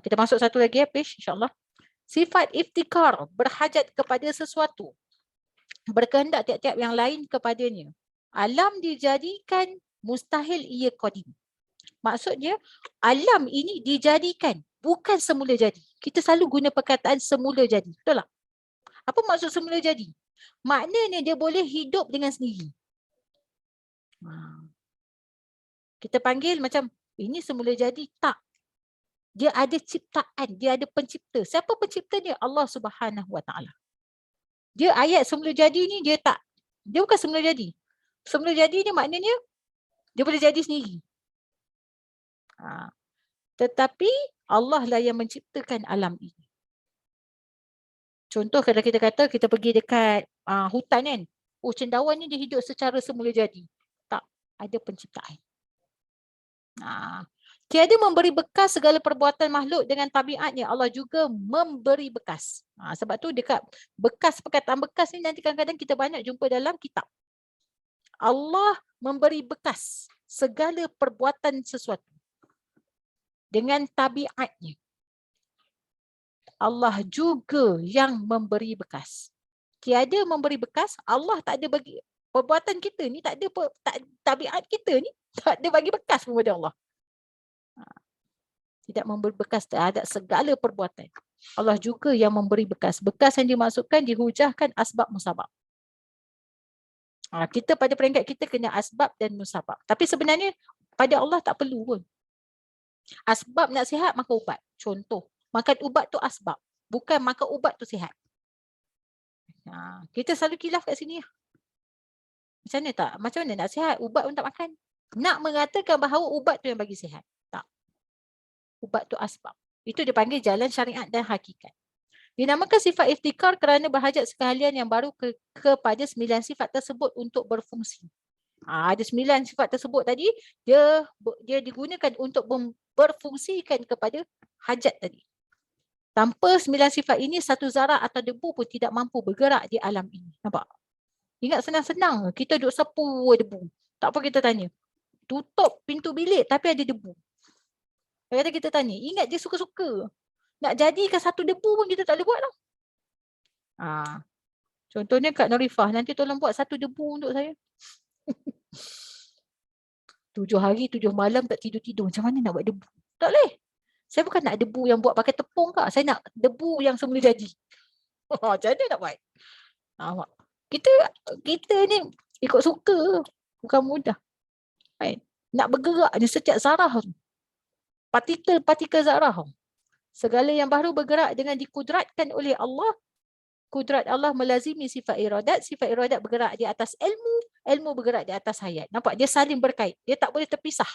Kita masuk satu lagi page insya-Allah. Sifat iftikar, berhajat kepada sesuatu. Berkehendak tiap-tiap yang lain kepadanya. Alam dijadikan, mustahil ia qadim. Maksudnya, alam ini dijadikan, bukan semula jadi. Kita selalu guna perkataan semula jadi. Betul tak? Apa maksud semula jadi? Maknanya dia boleh hidup dengan sendiri. Kita panggil macam ini semula jadi, tak. Dia ada ciptaan, dia ada pencipta. Siapa pencipta dia? Allah Subhanahu Wa Taala. Dia ayat semula jadi ni dia tak. Dia bukan semula jadi. Semula jadi ni maknanya dia boleh jadi sendiri. Tetapi Allah lah yang menciptakan alam ini. Contoh kalau kita kata kita pergi dekat hutan kan. Oh, cendawan ni dia hidup secara semula jadi. Tak, ada penciptaan. Tiada memberi bekas segala perbuatan makhluk dengan tabiatnya. Allah juga memberi bekas. Sebab tu dekat bekas, perkataan bekas ni nanti kadang-kadang kita banyak jumpa dalam kitab. Allah memberi bekas segala perbuatan sesuatu dengan tabiatnya. Allah juga yang memberi bekas. Tiada memberi bekas, Allah tak ada bagi perbuatan kita ni, tak ada tabiat kita ni, tak ada bagi bekas kepada Allah. Tidak memberi bekas terhadap segala perbuatan. Allah juga yang memberi bekas. Bekas yang dimaksudkan dihujahkan asbab musabab. Kita pada peringkat kita kena asbab dan musabab. Tapi sebenarnya pada Allah tak perlu pun. Asbab nak sihat makan ubat. Contoh, makan ubat tu asbab. Bukan makan ubat tu sihat. Kita selalu khilaf kat sini. Macam mana tak? Macam mana nak sihat? Ubat pun tak makan. Nak mengatakan bahawa ubat tu yang bagi sihat. Tak. Ubat tu asbab. Itu dipanggil jalan syariat dan hakikat. Dinamakan sifat iftikar kerana berhajat sekalian yang baru kepada 9 sifat tersebut untuk berfungsi. Ada 9 sifat tersebut tadi, dia digunakan untuk berfungsikan kepada hajat tadi. Tanpa 9 sifat ini, satu zarah atau debu pun tidak mampu bergerak di alam ini. Nampak? Ingat senang-senang, kita duduk sapu debu. Tak apa kita tanya. Tutup pintu bilik tapi ada debu. Kadang-kadang kita tanya, ingat dia suka-suka. Nak jadikan satu debu pun kita tak boleh buat tau. Contohnya Kak Norifah, nanti tolong buat satu debu untuk saya. 7 hari, 7 malam tak tidur-tidur. Macam mana nak buat debu? Tak boleh. Saya bukan nak debu yang buat pakai tepung kak. Saya nak debu yang semula jadi. Macam mana nak buat? Kita ni ikut suka. Bukan mudah. Nak bergerak ni setiap zarah tu. Partikel zarah tu. Segala yang baru bergerak dengan dikudratkan oleh Allah. Kudrat Allah melazimi sifat iradat. Sifat iradat bergerak di atas ilmu. Ilmu bergerak di atas hayat. Nampak? Dia saling berkait. Dia tak boleh terpisah.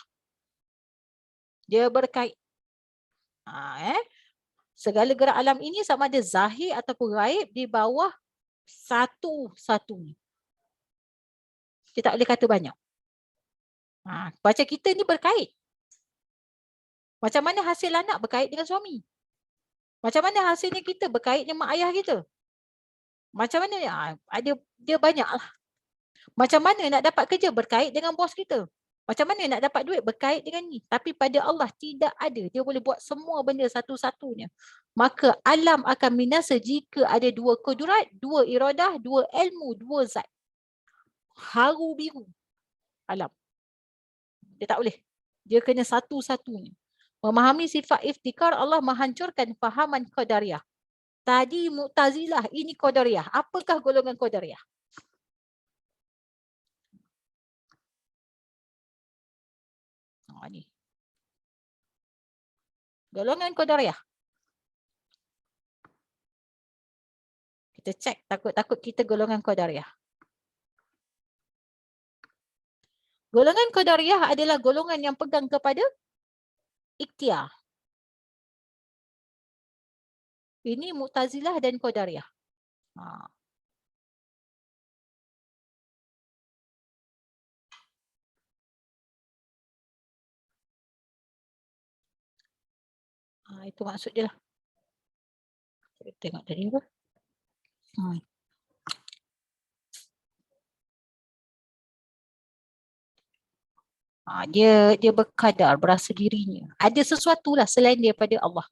Dia berkait. Segala gerak alam ini sama ada zahir ataupun gaib di bawah satu-satunya. Kita tak boleh kata banyak. Macam kita ni berkait. Macam mana hasil anak berkait dengan suami. Macam mana hasilnya kita berkait dengan mak ayah kita. Macam mana dia banyak lah. Macam mana nak dapat kerja berkait dengan bos kita. Macam mana nak dapat duit berkait dengan ni. Tapi pada Allah tidak ada. Dia boleh buat semua benda satu-satunya. Maka alam akan binasa jika ada 2 kudrat, 2 iradah, 2 ilmu, 2 zat. Haru biru alam. Dia tak boleh. Dia kena satu-satunya. Memahami sifat iftikar, Allah menghancurkan fahaman Qadariyah. Tadi Mu'tazilah, ini Qadariyah. Apakah golongan Qadariyah? Ni. Golongan Qadariyah. Kita cek, takut-takut kita golongan Qadariyah. Golongan Qadariyah adalah golongan yang pegang kepada ikhtiar. Ini Mu'tazilah dan Qadariyah. Itu maksud dia lah. Kita tengok tadi apa. Dia berkadar, berasa dirinya. Ada sesuatu lah selain daripada Allah.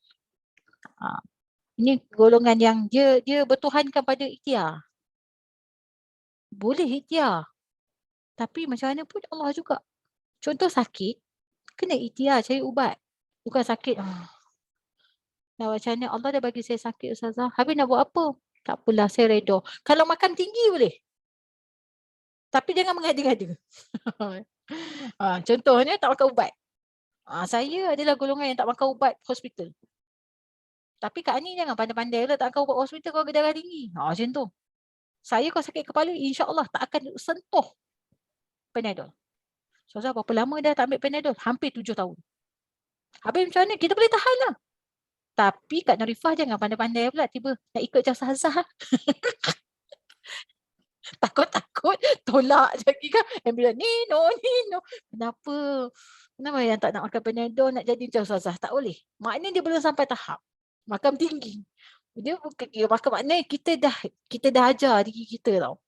Ini golongan yang dia bertuhankan pada ikhtiar. Boleh ikhtiar. Tapi macam mana pun Allah juga. Contoh sakit, kena ikhtiar cari ubat. Bukan sakit. Nah, macam mana Allah dah bagi saya sakit Ustazah. Habis nak buat apa? Tak apalah, saya redha. Kalau makan tinggi boleh. Tapi jangan mengada-ngada. Contohnya tak makan ubat. Saya adalah golongan yang tak makan ubat hospital. Tapi Kak Ani jangan pandai-pandai lah tak makan ubat hospital kalau darah tinggi. Macam tu. Saya kalau sakit kepala, insya-Allah tak akan sentuh Panadol. So, berapa lama dah tak ambil Panadol? Hampir 7 tahun. Habis macam mana? Kita boleh tahan lah. Tapi Kak Norifah jangan pandai-pandai pula tiba nak ikut Ustazah. Takut-takut tolak je lagi kan. Ambulans, Nino. Kenapa yang tak nak makan Panadol nak jadi macam Ustazah? Tak boleh. Maknanya dia belum sampai tahap makam tinggi. Dia bukan maknanya kita dah ajar diri kita tau.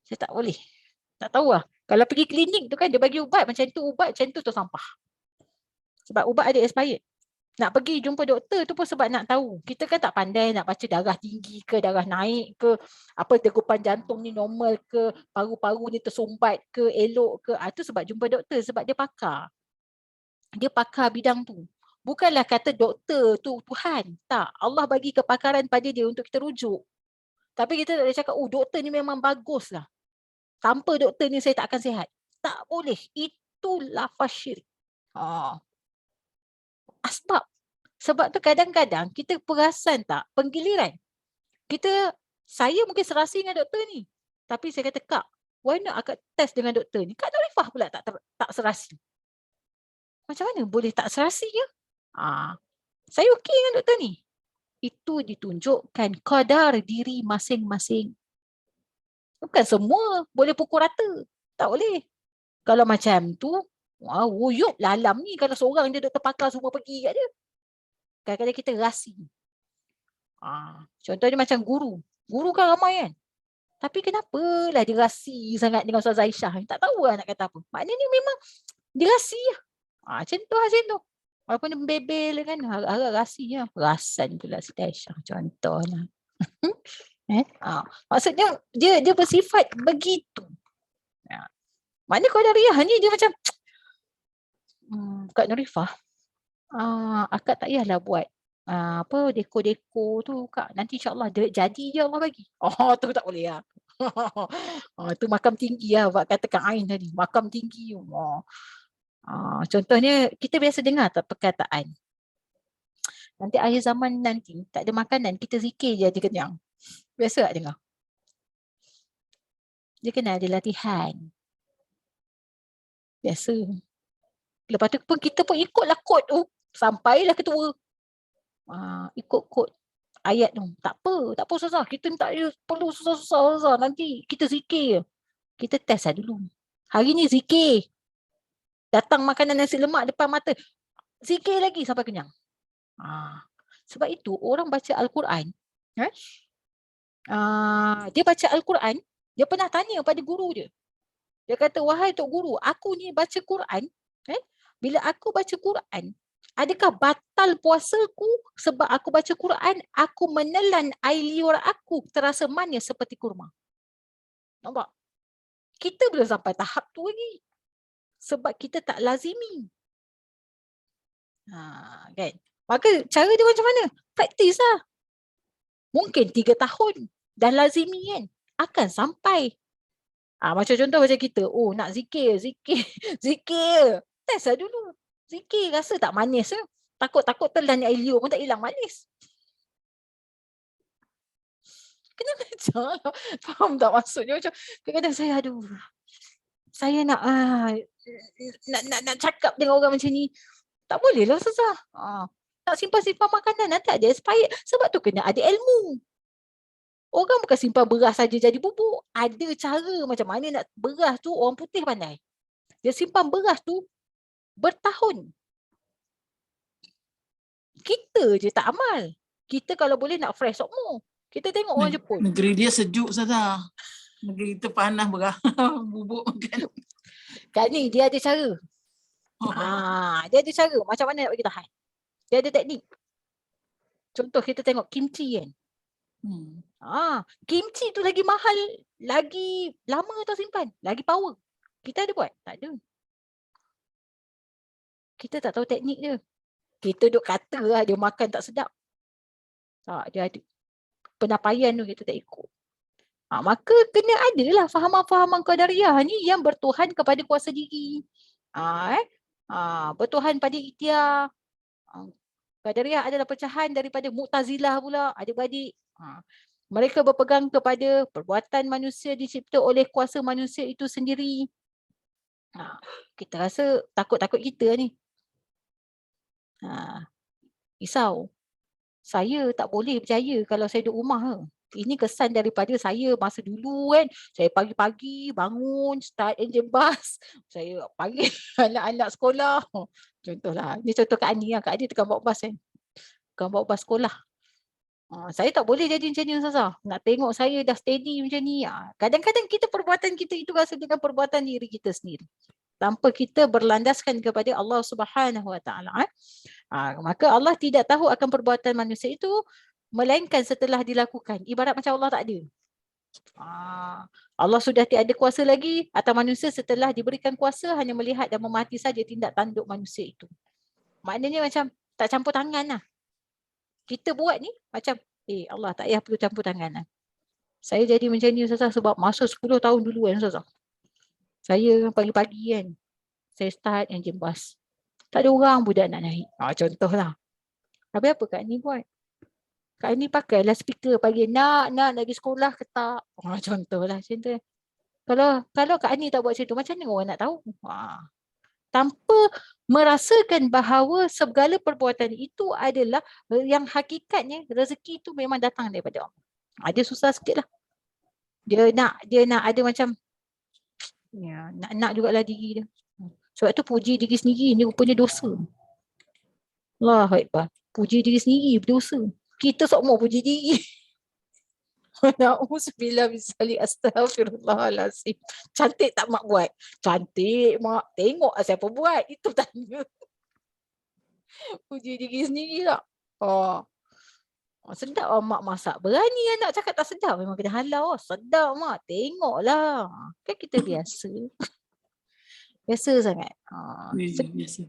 Saya tak boleh. Tak tahu lah. Kalau pergi klinik tu kan dia bagi ubat macam tu sampah. Sebab ubat ada expired. Nak pergi jumpa doktor tu pun sebab nak tahu. Kita kan tak pandai nak baca darah tinggi ke, darah naik ke, apa degupan jantung ni normal ke, paru-paru ni tersumbat ke, elok ke. Itu sebab jumpa doktor, sebab dia pakar. Dia pakar bidang tu. Bukanlah kata doktor tu Tuhan. Tak. Allah bagi kepakaran pada dia untuk kita rujuk. Tapi kita tak boleh cakap, doktor ni memang bagus lah. Tanpa doktor ni saya tak akan sihat. Tak boleh. Itu lafaz syirik. Asbab. Sebab tu kadang-kadang kita perasan tak penggiliran. Saya mungkin serasi dengan doktor ni. Tapi saya kata, Kak, why not akak test dengan doktor ni? Kak Norifah pula tak serasi. Macam mana boleh tak serasi ya? Saya okey dengan doktor ni. Itu ditunjukkan kadar diri masing-masing. Bukan semua boleh pukul rata. Tak boleh. Kalau macam tu, wuyuk lah alam ni. Kalau seorang je doktor pakar semua pergi kat dia. Kadang-kadang kita rasi. Contohnya macam guru. Guru kan ramai kan. Tapi kenapalah dia rasi sangat dengan Ustazah Aisyah. Tak tahu lah nak kata apa. Maknanya memang dia rasi lah. Macam tu. Walaupun dia membebel kan. Harap rasi lah. Perasan pula Siti Aisyah. Contohlah. Maksudnya dia bersifat begitu. Maknanya Qadariyah ni dia macam Kak Norifah, akak tak payahlah buat deko-deko tu Kak. Nanti insyaAllah jadi je Allah bagi. Tu tak boleh lah. Tu makam tinggi lah. Katakan Ain tadi. Makam tinggi. Contohnya kita biasa dengar tak perkataan. Nanti akhir zaman nanti tak ada makanan. Kita zikir je kenyang. Biasa tak dengar? Dia kena ada latihan. Biasa. Lepas tu pun kita pun ikutlah kod tu. Sampailah ketua. Ikut kod ayat tu. Tak apa Ustazah. Kita tak perlu susah-susah. Nanti kita zikir. Kita test lah dulu. Hari ni zikir. Datang makanan nasi lemak depan mata. Zikir lagi sampai kenyang. Sebab itu orang baca Al-Quran. Dia baca Al-Quran. Dia pernah tanya pada guru dia. Dia kata, wahai Tok Guru, aku ni baca Quran. Bila aku baca Quran, adakah batal puasaku sebab aku baca Quran, aku menelan air liur aku terasa manis seperti kurma. Nampak? Kita belum sampai tahap tu lagi. Sebab kita tak lazimi. Kan? Maka cara dia macam mana? Praktis lah. Mungkin 3 tahun dah lazimi kan. Akan sampai. Macam contoh macam kita. Nak zikir. Test lah dulu. Zikir rasa tak manis lah. Takut-takut telan air liur pun tak hilang manis. Kena kejar. Faham tak maksudnya? Macam kadang-kadang saya nak cakap dengan orang macam ni. Tak boleh lah Ustazah. Nak simpan-simpan makanan nanti ada expired. Sebab tu kena ada ilmu. Orang bukan simpan beras saja jadi bubuk. Ada cara macam mana nak beras tu orang putih pandai. Dia simpan beras tu bertahun. Kita je tak amal. Kita kalau boleh nak fresh sokmo. Kita tengok orang Jepun. Negeri dia sejuk Ustazah. Negeri kita panas beras bubuk makan. Kat ni dia ada cara. Dia ada cara macam mana nak bagi tahan. Dia ada teknik. Contoh kita tengok kimchi kan. Kimchi tu lagi mahal, lagi lama tau simpan, lagi power. Kita ada buat? Tak ada. Kita tak tahu teknik dia. Kita duk kata lah dia makan tak sedap. Tak, dia ada. Penapaian tu kita tak ikut. Maka kena adalah fahaman-fahaman qadariyah ni yang bertuhan kepada kuasa diri. Bertuhan pada ikhtiar. Qadariyah adalah pecahan daripada Mu'tazilah pula, adik-beradik. Mereka berpegang kepada perbuatan manusia dicipta oleh kuasa manusia itu sendiri. Kita rasa takut-takut kita ni. Risau. Saya tak boleh percaya kalau saya duduk rumah. Ini kesan daripada saya masa dulu kan. Saya pagi-pagi bangun, start enjin bas. Saya panggil anak-anak sekolah. Contohlah. Ini contoh Kak Ani lah. Kak Ani tengah bawa bas kan. Tengah bawa bas sekolah. Saya tak boleh jadi macam ni Ustazah. Nak tengok saya dah steady macam ni. Kadang-kadang perbuatan kita itu rasa dengan perbuatan diri kita sendiri. Tanpa kita berlandaskan kepada Allah Subhanahu Wa Taala. Maka Allah tidak tahu akan perbuatan manusia itu melainkan setelah dilakukan. Ibarat macam Allah tak ada. Allah sudah tiada kuasa lagi atas manusia setelah diberikan kuasa hanya melihat dan memahati saja tindak tanduk manusia itu. Maknanya macam tak campur tangan lah. Kita buat ni macam Allah tak payah perlu campur tangan lah. Saya jadi macam ni Ustazah sebab masa 10 tahun dulu kan Ustazah. Saya pagi-pagi kan, saya start enjin bas. Tak ada orang budak nak naik. Contohlah. Habis apa Kak Ni buat? Kak Ni pakailah speaker pagi. Nak pergi sekolah ke tak? Contohlah macam tu. Kalau Kak Ni tak buat macam tu, macam mana orang nak tahu? Tanpa merasakan bahawa segala perbuatan itu adalah yang hakikatnya rezeki itu memang datang daripada Allah. Dia susah sikit lah. Dia nak ada macam nak jugalah diri dia. Sebab tu puji diri sendiri ni rupanya dosa. Allahu Akbar. Puji diri sendiri berdosa. Kita semua puji diri. Na'udzubillah min zalik, astaghfirullahalazim. Cantik tak mak buat? Cantik mak. Tengok siapa buat. Itu tanya. Puji diri sendiri tak? Sedap mak masak. Berani anak cakap tak sedap. Memang kena halau. Sedap mak. Tengoklah. Kan kita biasa. Biasa sangat. Biasa.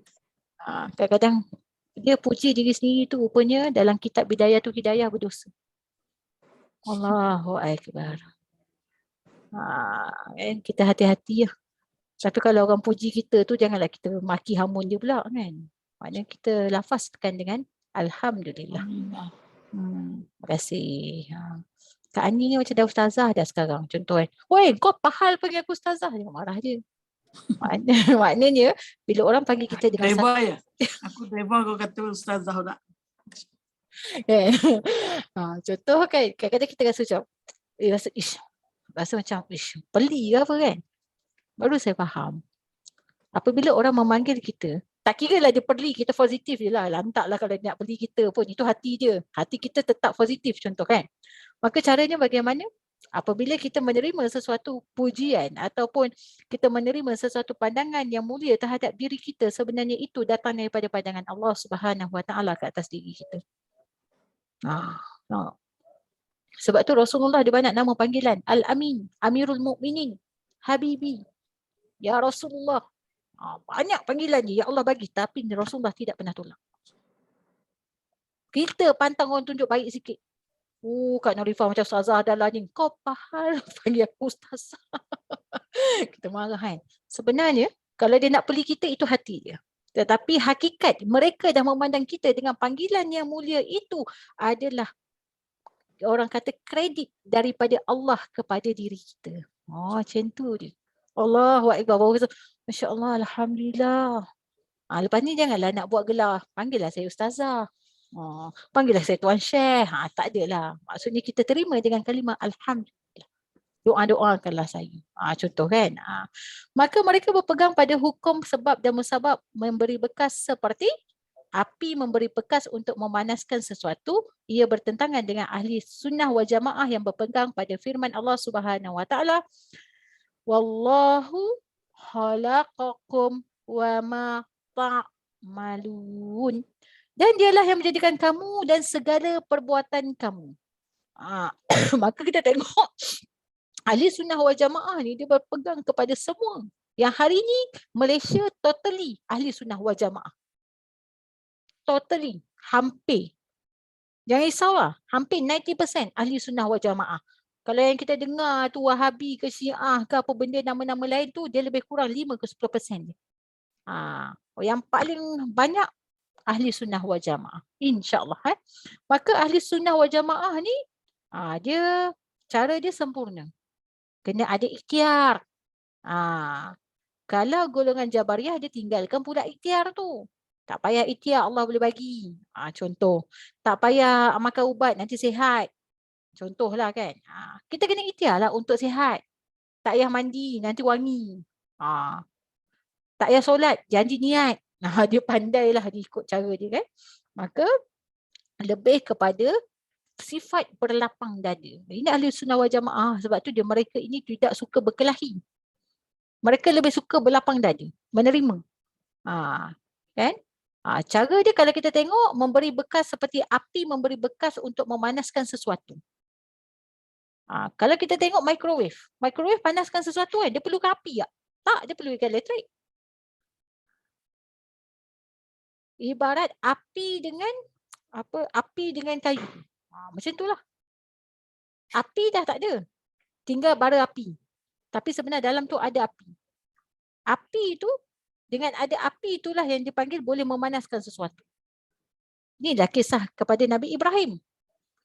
Kadang-kadang dia puji diri sendiri tu rupanya dalam kitab Bidayatul Hidayah berdosa. Allahu Akbar. Kita hati-hati lah. Tapi kalau orang puji kita tu janganlah kita maki hamun dia pula kan. Maknanya kita lafazkan dengan Alhamdulillah. Terima kasih. Kak Ani ni macam dah ustazah dah sekarang. Contoh kan. Woi kau pahal panggil aku ustazah. Dia marah je. Maknanya bila orang panggil kita dengan driver ya? Aku driver kau kata ustazah tak? Contoh kan kadang-kadang kita rasa macam rasa macam peli ke apa kan. Baru saya faham. Apabila orang memanggil kita, tak kira lah dia peli, kita positif je lah. Lantaklah kalau dia nak peli kita pun, itu hati dia. Hati kita tetap positif contoh kan. Maka caranya bagaimana? Apabila kita menerima sesuatu pujian ataupun kita menerima sesuatu pandangan yang mulia terhadap diri kita, sebenarnya itu datang daripada pandangan Allah Subhanahu Wa Taala ke atas diri kita. Sebab tu Rasulullah ada banyak nama panggilan. Al-Amin, Amirul Mukminin, Habibi, Ya Rasulullah. Banyak panggilan dia, ya Allah bagi. Tapi Rasulullah tidak pernah tolak. Kita pantang orang tunjuk baik sikit. Kak Norifah macam ustazah dah lah ni. Kau pahal panggil aku ustazah. Kita marah kan. Sebenarnya kalau dia nak peli kita itu hati dia. Tetapi hakikat mereka dah memandang kita dengan panggilan yang mulia itu adalah orang kata kredit daripada Allah kepada diri kita. Macam tu dia. Allahu Akbar. Masya Allah, Alhamdulillah. Lepas ni janganlah nak buat gelar. Panggillah saya ustazah. Panggillah saya Tuan Syekh. Tak adalah. Maksudnya kita terima dengan kalimah Alhamdulillah. Doa-doakanlah saya. Contoh kan. Maka mereka berpegang pada hukum sebab dan musabab memberi bekas seperti api memberi bekas untuk memanaskan sesuatu. Ia bertentangan dengan ahli sunnah wal jamaah yang berpegang pada firman Allah Subhanahu Wa Taala. Wallahu khalaqakum wa ma ta'malun. Dan dialah yang menjadikan kamu dan segala perbuatan kamu. Maka kita tengok ahli sunnah wal jamaah ni dia berpegang kepada semua. Yang hari ni Malaysia totally ahli sunnah wal jamaah. Totally. Hampir. Jangan risaulah. Hampir 90% ahli sunnah wal jamaah. Kalau yang kita dengar tu Wahabi ke Syiah ke apa benda nama-nama lain tu, dia lebih kurang 5 ke 10% je. Yang paling banyak ahli sunnah wal jamaah. InsyaAllah. Maka ahli sunnah wal jamaah ni, dia cara dia sempurna. Kena ada ikhtiar. Kalau golongan Jabariyah, dia tinggalkan pula ikhtiar tu. Tak payah ikhtiar, Allah boleh bagi. Contoh. Tak payah makan ubat, nanti sihat. Contohlah kan. Kita kena ikhtiar lah untuk sihat. Tak payah mandi, nanti wangi. Tak payah solat, janji niat. Dia pandailah dia ikut cara dia kan. Maka lebih kepada sifat berlapang dada. Ini ahli sunnah wal jamaah. Sebab tu mereka ini tidak suka berkelahi. Mereka lebih suka berlapang dada, menerima. Kan? Cara dia kalau kita tengok memberi bekas seperti api memberi bekas untuk memanaskan sesuatu. Kalau kita tengok microwave panaskan sesuatu kan, dia perlukan api tak? Tak, dia perlukan elektrik. Ibarat api dengan kayu. Macam itulah. Api dah tak ada. Tinggal bara api. Tapi sebenarnya dalam tu ada api. Api itu, dengan ada api itulah yang dipanggil boleh memanaskan sesuatu. Inilah kisah kepada Nabi Ibrahim.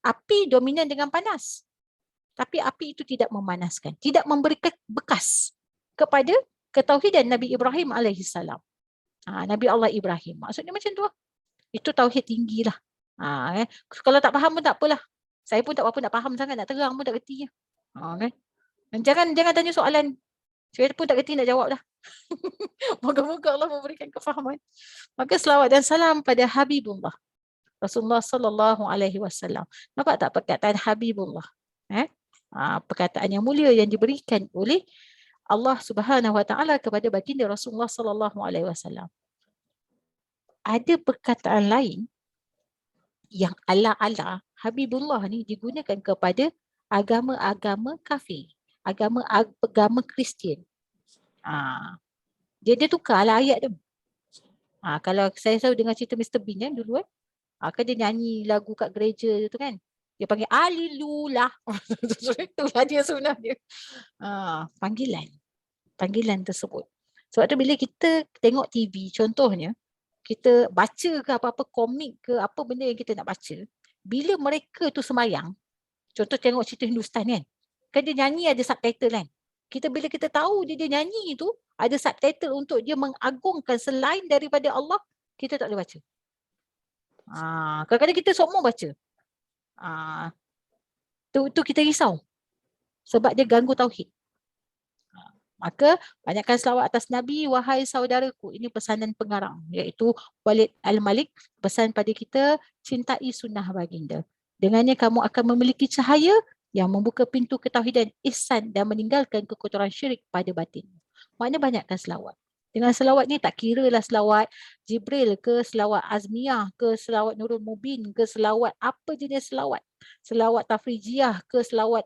Api dominan dengan panas. Tapi api itu tidak memanaskan. Tidak memberikan bekas kepada ketauhidan Nabi Ibrahim alaihissalam. Nabi Allah Ibrahim. Maksudnya macam tu lah. Itu tauhid tinggi lah. Kalau tak faham pun tak apalah. Saya pun tak apa nak faham sangat, nak terang pun tak kerti. Kan? Jangan tanya soalan. Saya pun tak kerti nak jawab dah. Moga-moga Allah memberikan kefahaman. Maka selawat dan salam pada Habibullah Rasulullah sallallahu alaihi wasallam. Nampak tak perkataan Habibullah? Perkataan yang mulia yang diberikan oleh Allah Subhanahu wa taala kepada baginda Rasulullah sallallahu alaihi wasallam. Ada perkataan lain yang ala-ala Habibullah ni digunakan kepada agama-agama kafir, agama Kristian. Dia tukar lah ayat tu. Kalau saya selalu dengar cerita Mr. Bean kan dulu kan dia nyanyi lagu kat gereja tu kan. Dia panggil Alilulah. Itulah dia sunnah dia. Panggilan tersebut. Sebab tu bila kita tengok TV contohnya, kita baca ke apa-apa komik ke apa benda yang kita nak baca, bila mereka tu sembahyang, contoh tengok cerita Hindustan kan dia nyanyi ada subtitle kan. Bila kita tahu dia nyanyi tu ada subtitle untuk dia mengagungkan selain daripada Allah, kita tak boleh baca. Kadang-kadang kita semua baca. Tu kita risau. Sebab dia ganggu tauhid. Maka banyakkan selawat atas Nabi, wahai saudaraku. Ini pesanan pengarang, iaitu Walid Al-Malik. Pesan pada kita, cintai sunnah baginda. Dengannya kamu akan memiliki cahaya yang membuka pintu ketauhidan, ihsan dan meninggalkan kekotoran syirik pada batin. Maknanya banyakkan selawat. Dengan selawat ni tak kira lah selawat Jibril ke, selawat Azmiyah ke, selawat Nurul Mubin ke, selawat apa jenis selawat. Selawat Tafrijiyah ke, selawat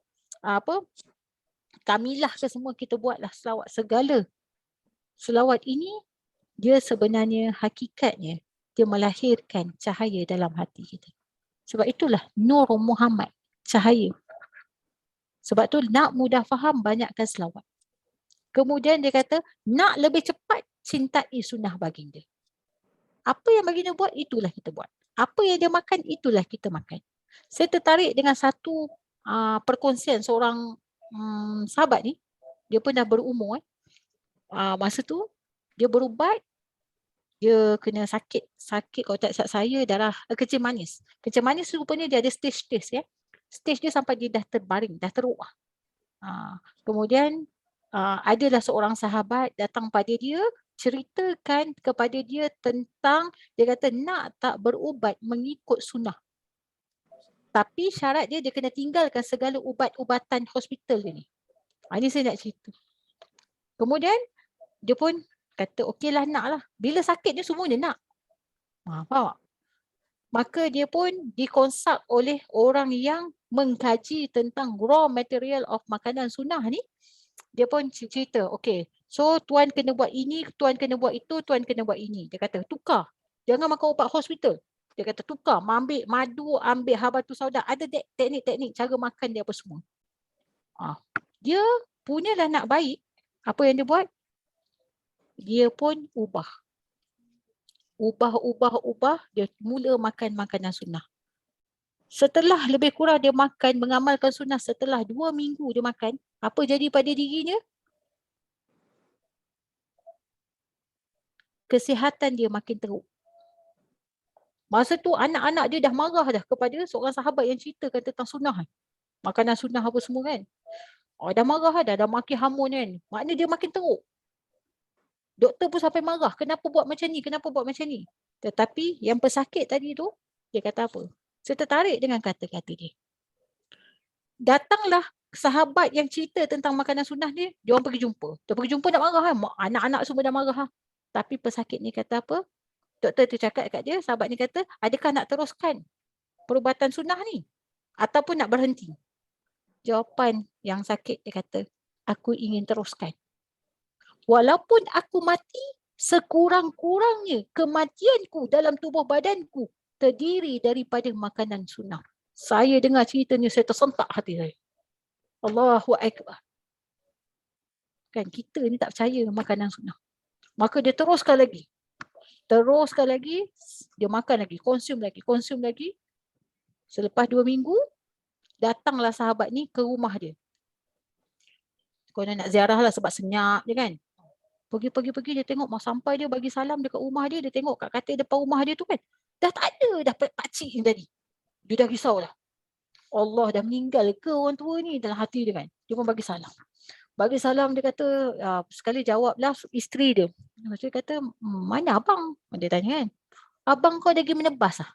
Kamilah ke, semua kita buatlah selawat. Segala selawat ini dia sebenarnya hakikatnya dia melahirkan cahaya dalam hati kita. Sebab itulah Nur Muhammad, cahaya. Sebab tu nak mudah faham, banyakkan selawat. Kemudian dia kata nak lebih cepat, cintai sunnah baginda. Apa yang baginda buat, itulah kita buat. Apa yang dia makan, itulah kita makan. Saya tertarik dengan satu perkongsian seorang sahabat ni. Dia pun dah berumur masa tu dia berubat, dia kena sakit kalau tak silap saya darah kencing manis. Kencing manis rupanya dia ada stage stage dia sampai dia dah terbaring, dah teruk. Kemudian adalah seorang sahabat datang pada dia, ceritakan kepada dia tentang, dia kata nak tak berubat mengikut sunnah. Tapi syarat dia kena tinggalkan segala ubat-ubatan hospital dia ni. Ini saya nak cerita. Kemudian dia pun kata okeylah nak lah. Bila sakit dia semua dia nak. Faham tak? Maka dia pun dikonsult oleh orang yang mengkaji tentang raw material of makanan sunnah ni. Dia pun cerita, okey, so tuan kena buat ini, tuan kena buat itu, tuan kena buat ini. Dia kata tukar. Jangan makan ubat hospital. Dia kata tukar, ambil madu, ambil habatus sauda. Ada teknik-teknik cara makan dia apa semua. Dia punyalah nak baik. Apa yang dia buat? Dia pun ubah. Ubah. Dia mula makan makanan sunnah. Setelah lebih kurang dia makan, mengamalkan sunnah setelah 2 minggu dia makan, apa jadi pada dirinya? Kesihatan dia makin teruk. Masa tu anak-anak dia dah marah dah kepada seorang sahabat yang ceritakan tentang sunnah. Makanan sunnah apa semua kan. Dah marah dah makin hamun kan. Maknanya dia makin teruk. Doktor pun sampai marah. Kenapa buat macam ni? Tetapi yang pesakit tadi tu, dia kata apa? Saya tertarik dengan kata-kata dia. Datanglah sahabat yang cerita tentang makanan sunnah ni, dia orang pergi jumpa. Dia pergi jumpa nak marah kan. Anak-anak semua dah marah. Tapi pesakit ni kata apa? Doktor tu cakap kat dia, sahabat ni kata, adakah nak teruskan perubatan sunnah ni? Ataupun nak berhenti? Jawapan yang sakit dia kata, aku ingin teruskan. Walaupun aku mati, sekurang-kurangnya kematianku dalam tubuh badanku terdiri daripada makanan sunnah. Saya dengar cerita ni, saya tersentak hati saya. Allahu Akbar. Kan kita ni tak percaya makanan sunnah. Maka dia teruskan lagi, dia makan lagi, konsum lagi. Selepas 2 minggu, datanglah sahabat ni ke rumah dia. Konon nak ziarah lah sebab senyap je kan. Pergi dia tengok sampai dia bagi salam dekat rumah dia, dia tengok kat katil depan rumah dia tu kan. Dah tak ada dah pakcik ni tadi. Dia dah risau lah. Allah dah meninggal ke orang tua ni dalam hati dia kan. Dia pun bagi salam. Dia kata, sekali jawablah isteri dia. Dia kata, mana abang? Dia tanya kan. Abang kau lagi menebas lah.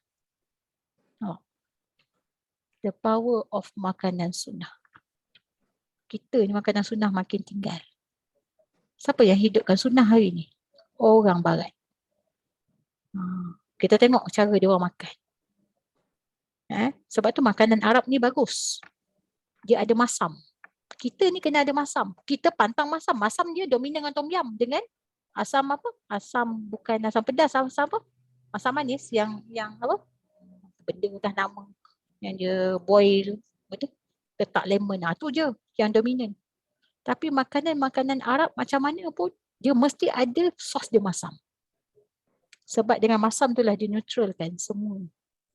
The power of makanan sunnah. Kita ni makanan sunnah makin tinggal. Siapa yang hidupkan sunnah hari ni? Orang barat. Kita tengok cara dia orang makan. Sebab tu makanan Arab ni bagus. Dia ada masam. Kita ni kena ada masam. Kita pantang masam. Masam dia dominan dengan tom yum. Dengan asam apa? Asam, bukan asam pedas. Asam apa? Asam manis yang apa? Benda entah nama. Yang dia boil. Betul? Letak lemon. Tu je yang dominan. Tapi makanan-makanan Arab macam mana pun, dia mesti ada sos dia masam. Sebab dengan masam tu lah dia neutralkan semua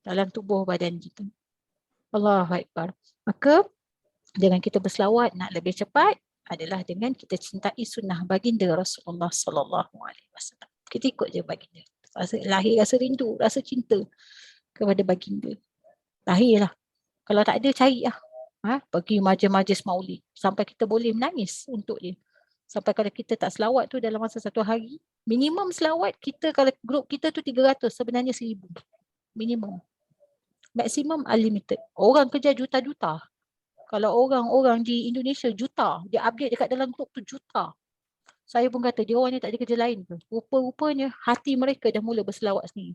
dalam tubuh badan kita. Allahu Akbar. Maka dengan kita berselawat nak lebih cepat adalah dengan kita cintai sunnah baginda Rasulullah sallallahu alaihi wasallam. Kita ikut je baginda. Lahir rasa rindu, rasa cinta kepada baginda. Lahirlah. Kalau tak ada, carilah. Pergi majlis-majlis maulid sampai kita boleh menangis untuk dia. Sampai kalau kita tak selawat tu dalam masa 1 hari, minimum selawat kita, kalau grup kita tu 300, sebenarnya 1000. Minimum. Maksimum unlimited. Orang kerja juta-juta. Kalau orang-orang di Indonesia juta, dia update dekat dalam grup tu juta. Saya pun kata dia orang ni tak ada kerja lain ke? Rupa-rupanya hati mereka dah mula berselawat sendiri.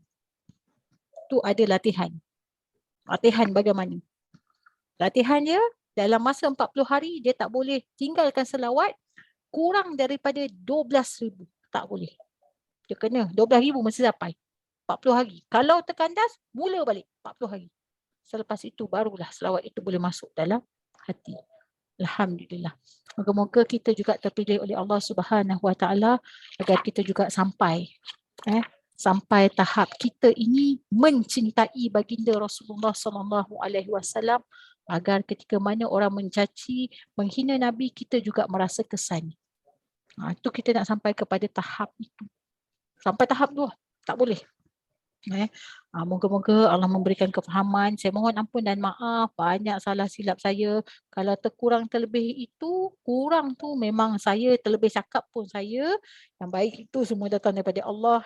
Tu ada latihan. Latihan bagaimana? Latihan dia dalam masa 40 hari dia tak boleh tinggalkan selawat kurang daripada 12,000. Tak boleh. Dia kena 12,000 mesti sampai. 40 hari. Kalau terkandas, mula balik 40 hari. Selepas itu barulah selawat itu boleh masuk dalam hati. Alhamdulillah. Moga-moga kita juga terpilih oleh Allah Subhanahu Wa Taala agar kita juga sampai tahap kita ini mencintai baginda Rasulullah sallallahu alaihi wasallam, agar ketika mana orang mencaci, menghina Nabi, kita juga merasa kesan. Itu kita nak sampai kepada tahap itu. Sampai tahap tu tak boleh. Moga-moga Allah memberikan kefahaman. Saya mohon ampun dan maaf banyak salah silap saya. Kalau terkurang terlebih itu, kurang tu memang saya, terlebih cakap pun saya. Yang baik itu semua datang daripada Allah.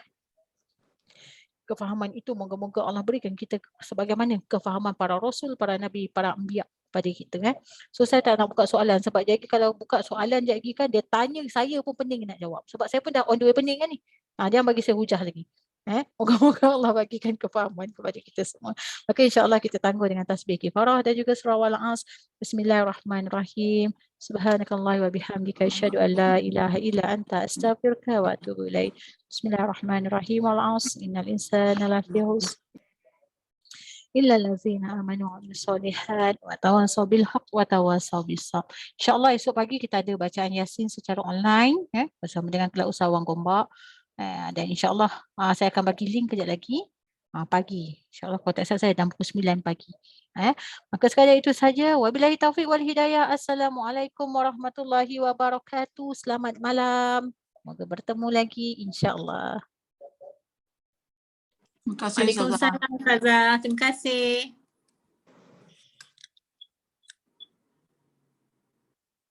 Kefahaman itu moga-moga Allah berikan kita sebagaimana kefahaman para rasul, para nabi, para anbiya pada kita kan. So saya tak nak buka soalan sebab jadi kalau buka soalan jadi kan dia tanya saya pun pening nak jawab. Sebab saya pun dah on the way pening kan ni. Jangan bagi saya hujah lagi. Moga-moga Allah bagikan kefahaman kepada kita semua. Maka insya-Allah kita tangguh dengan tasbih kifarah dan juga surah Al-As. Bismillahirrahmanirrahim. Subhanakallah wa bihamdika asyhadu an la ilaha illa anta astaghfiruka wa atubu ilaik. Bismillahirrahmanirrahim. Al-As innal insana lafi khusr illal ladzina amanu wa amilus solihat wa tawasaw bil haqq wa tawasaw bis sabr. InsyaAllah esok pagi kita ada bacaan Yasin secara online bersama dengan Kelas Usahawan Gombak. Dan insyaAllah saya akan bagi link kejap lagi pagi. InsyaAllah kalau tak salah saya dalam pukul 9 pagi. Maka sekadar itu saja. Wabillahi taufiq wal hidayah. Assalamualaikum warahmatullahi wabarakatuh. Selamat malam. Semoga bertemu lagi insyaAllah. Terima kasih Ustazah. Waalaikumsalam Ustazah. Terima kasih.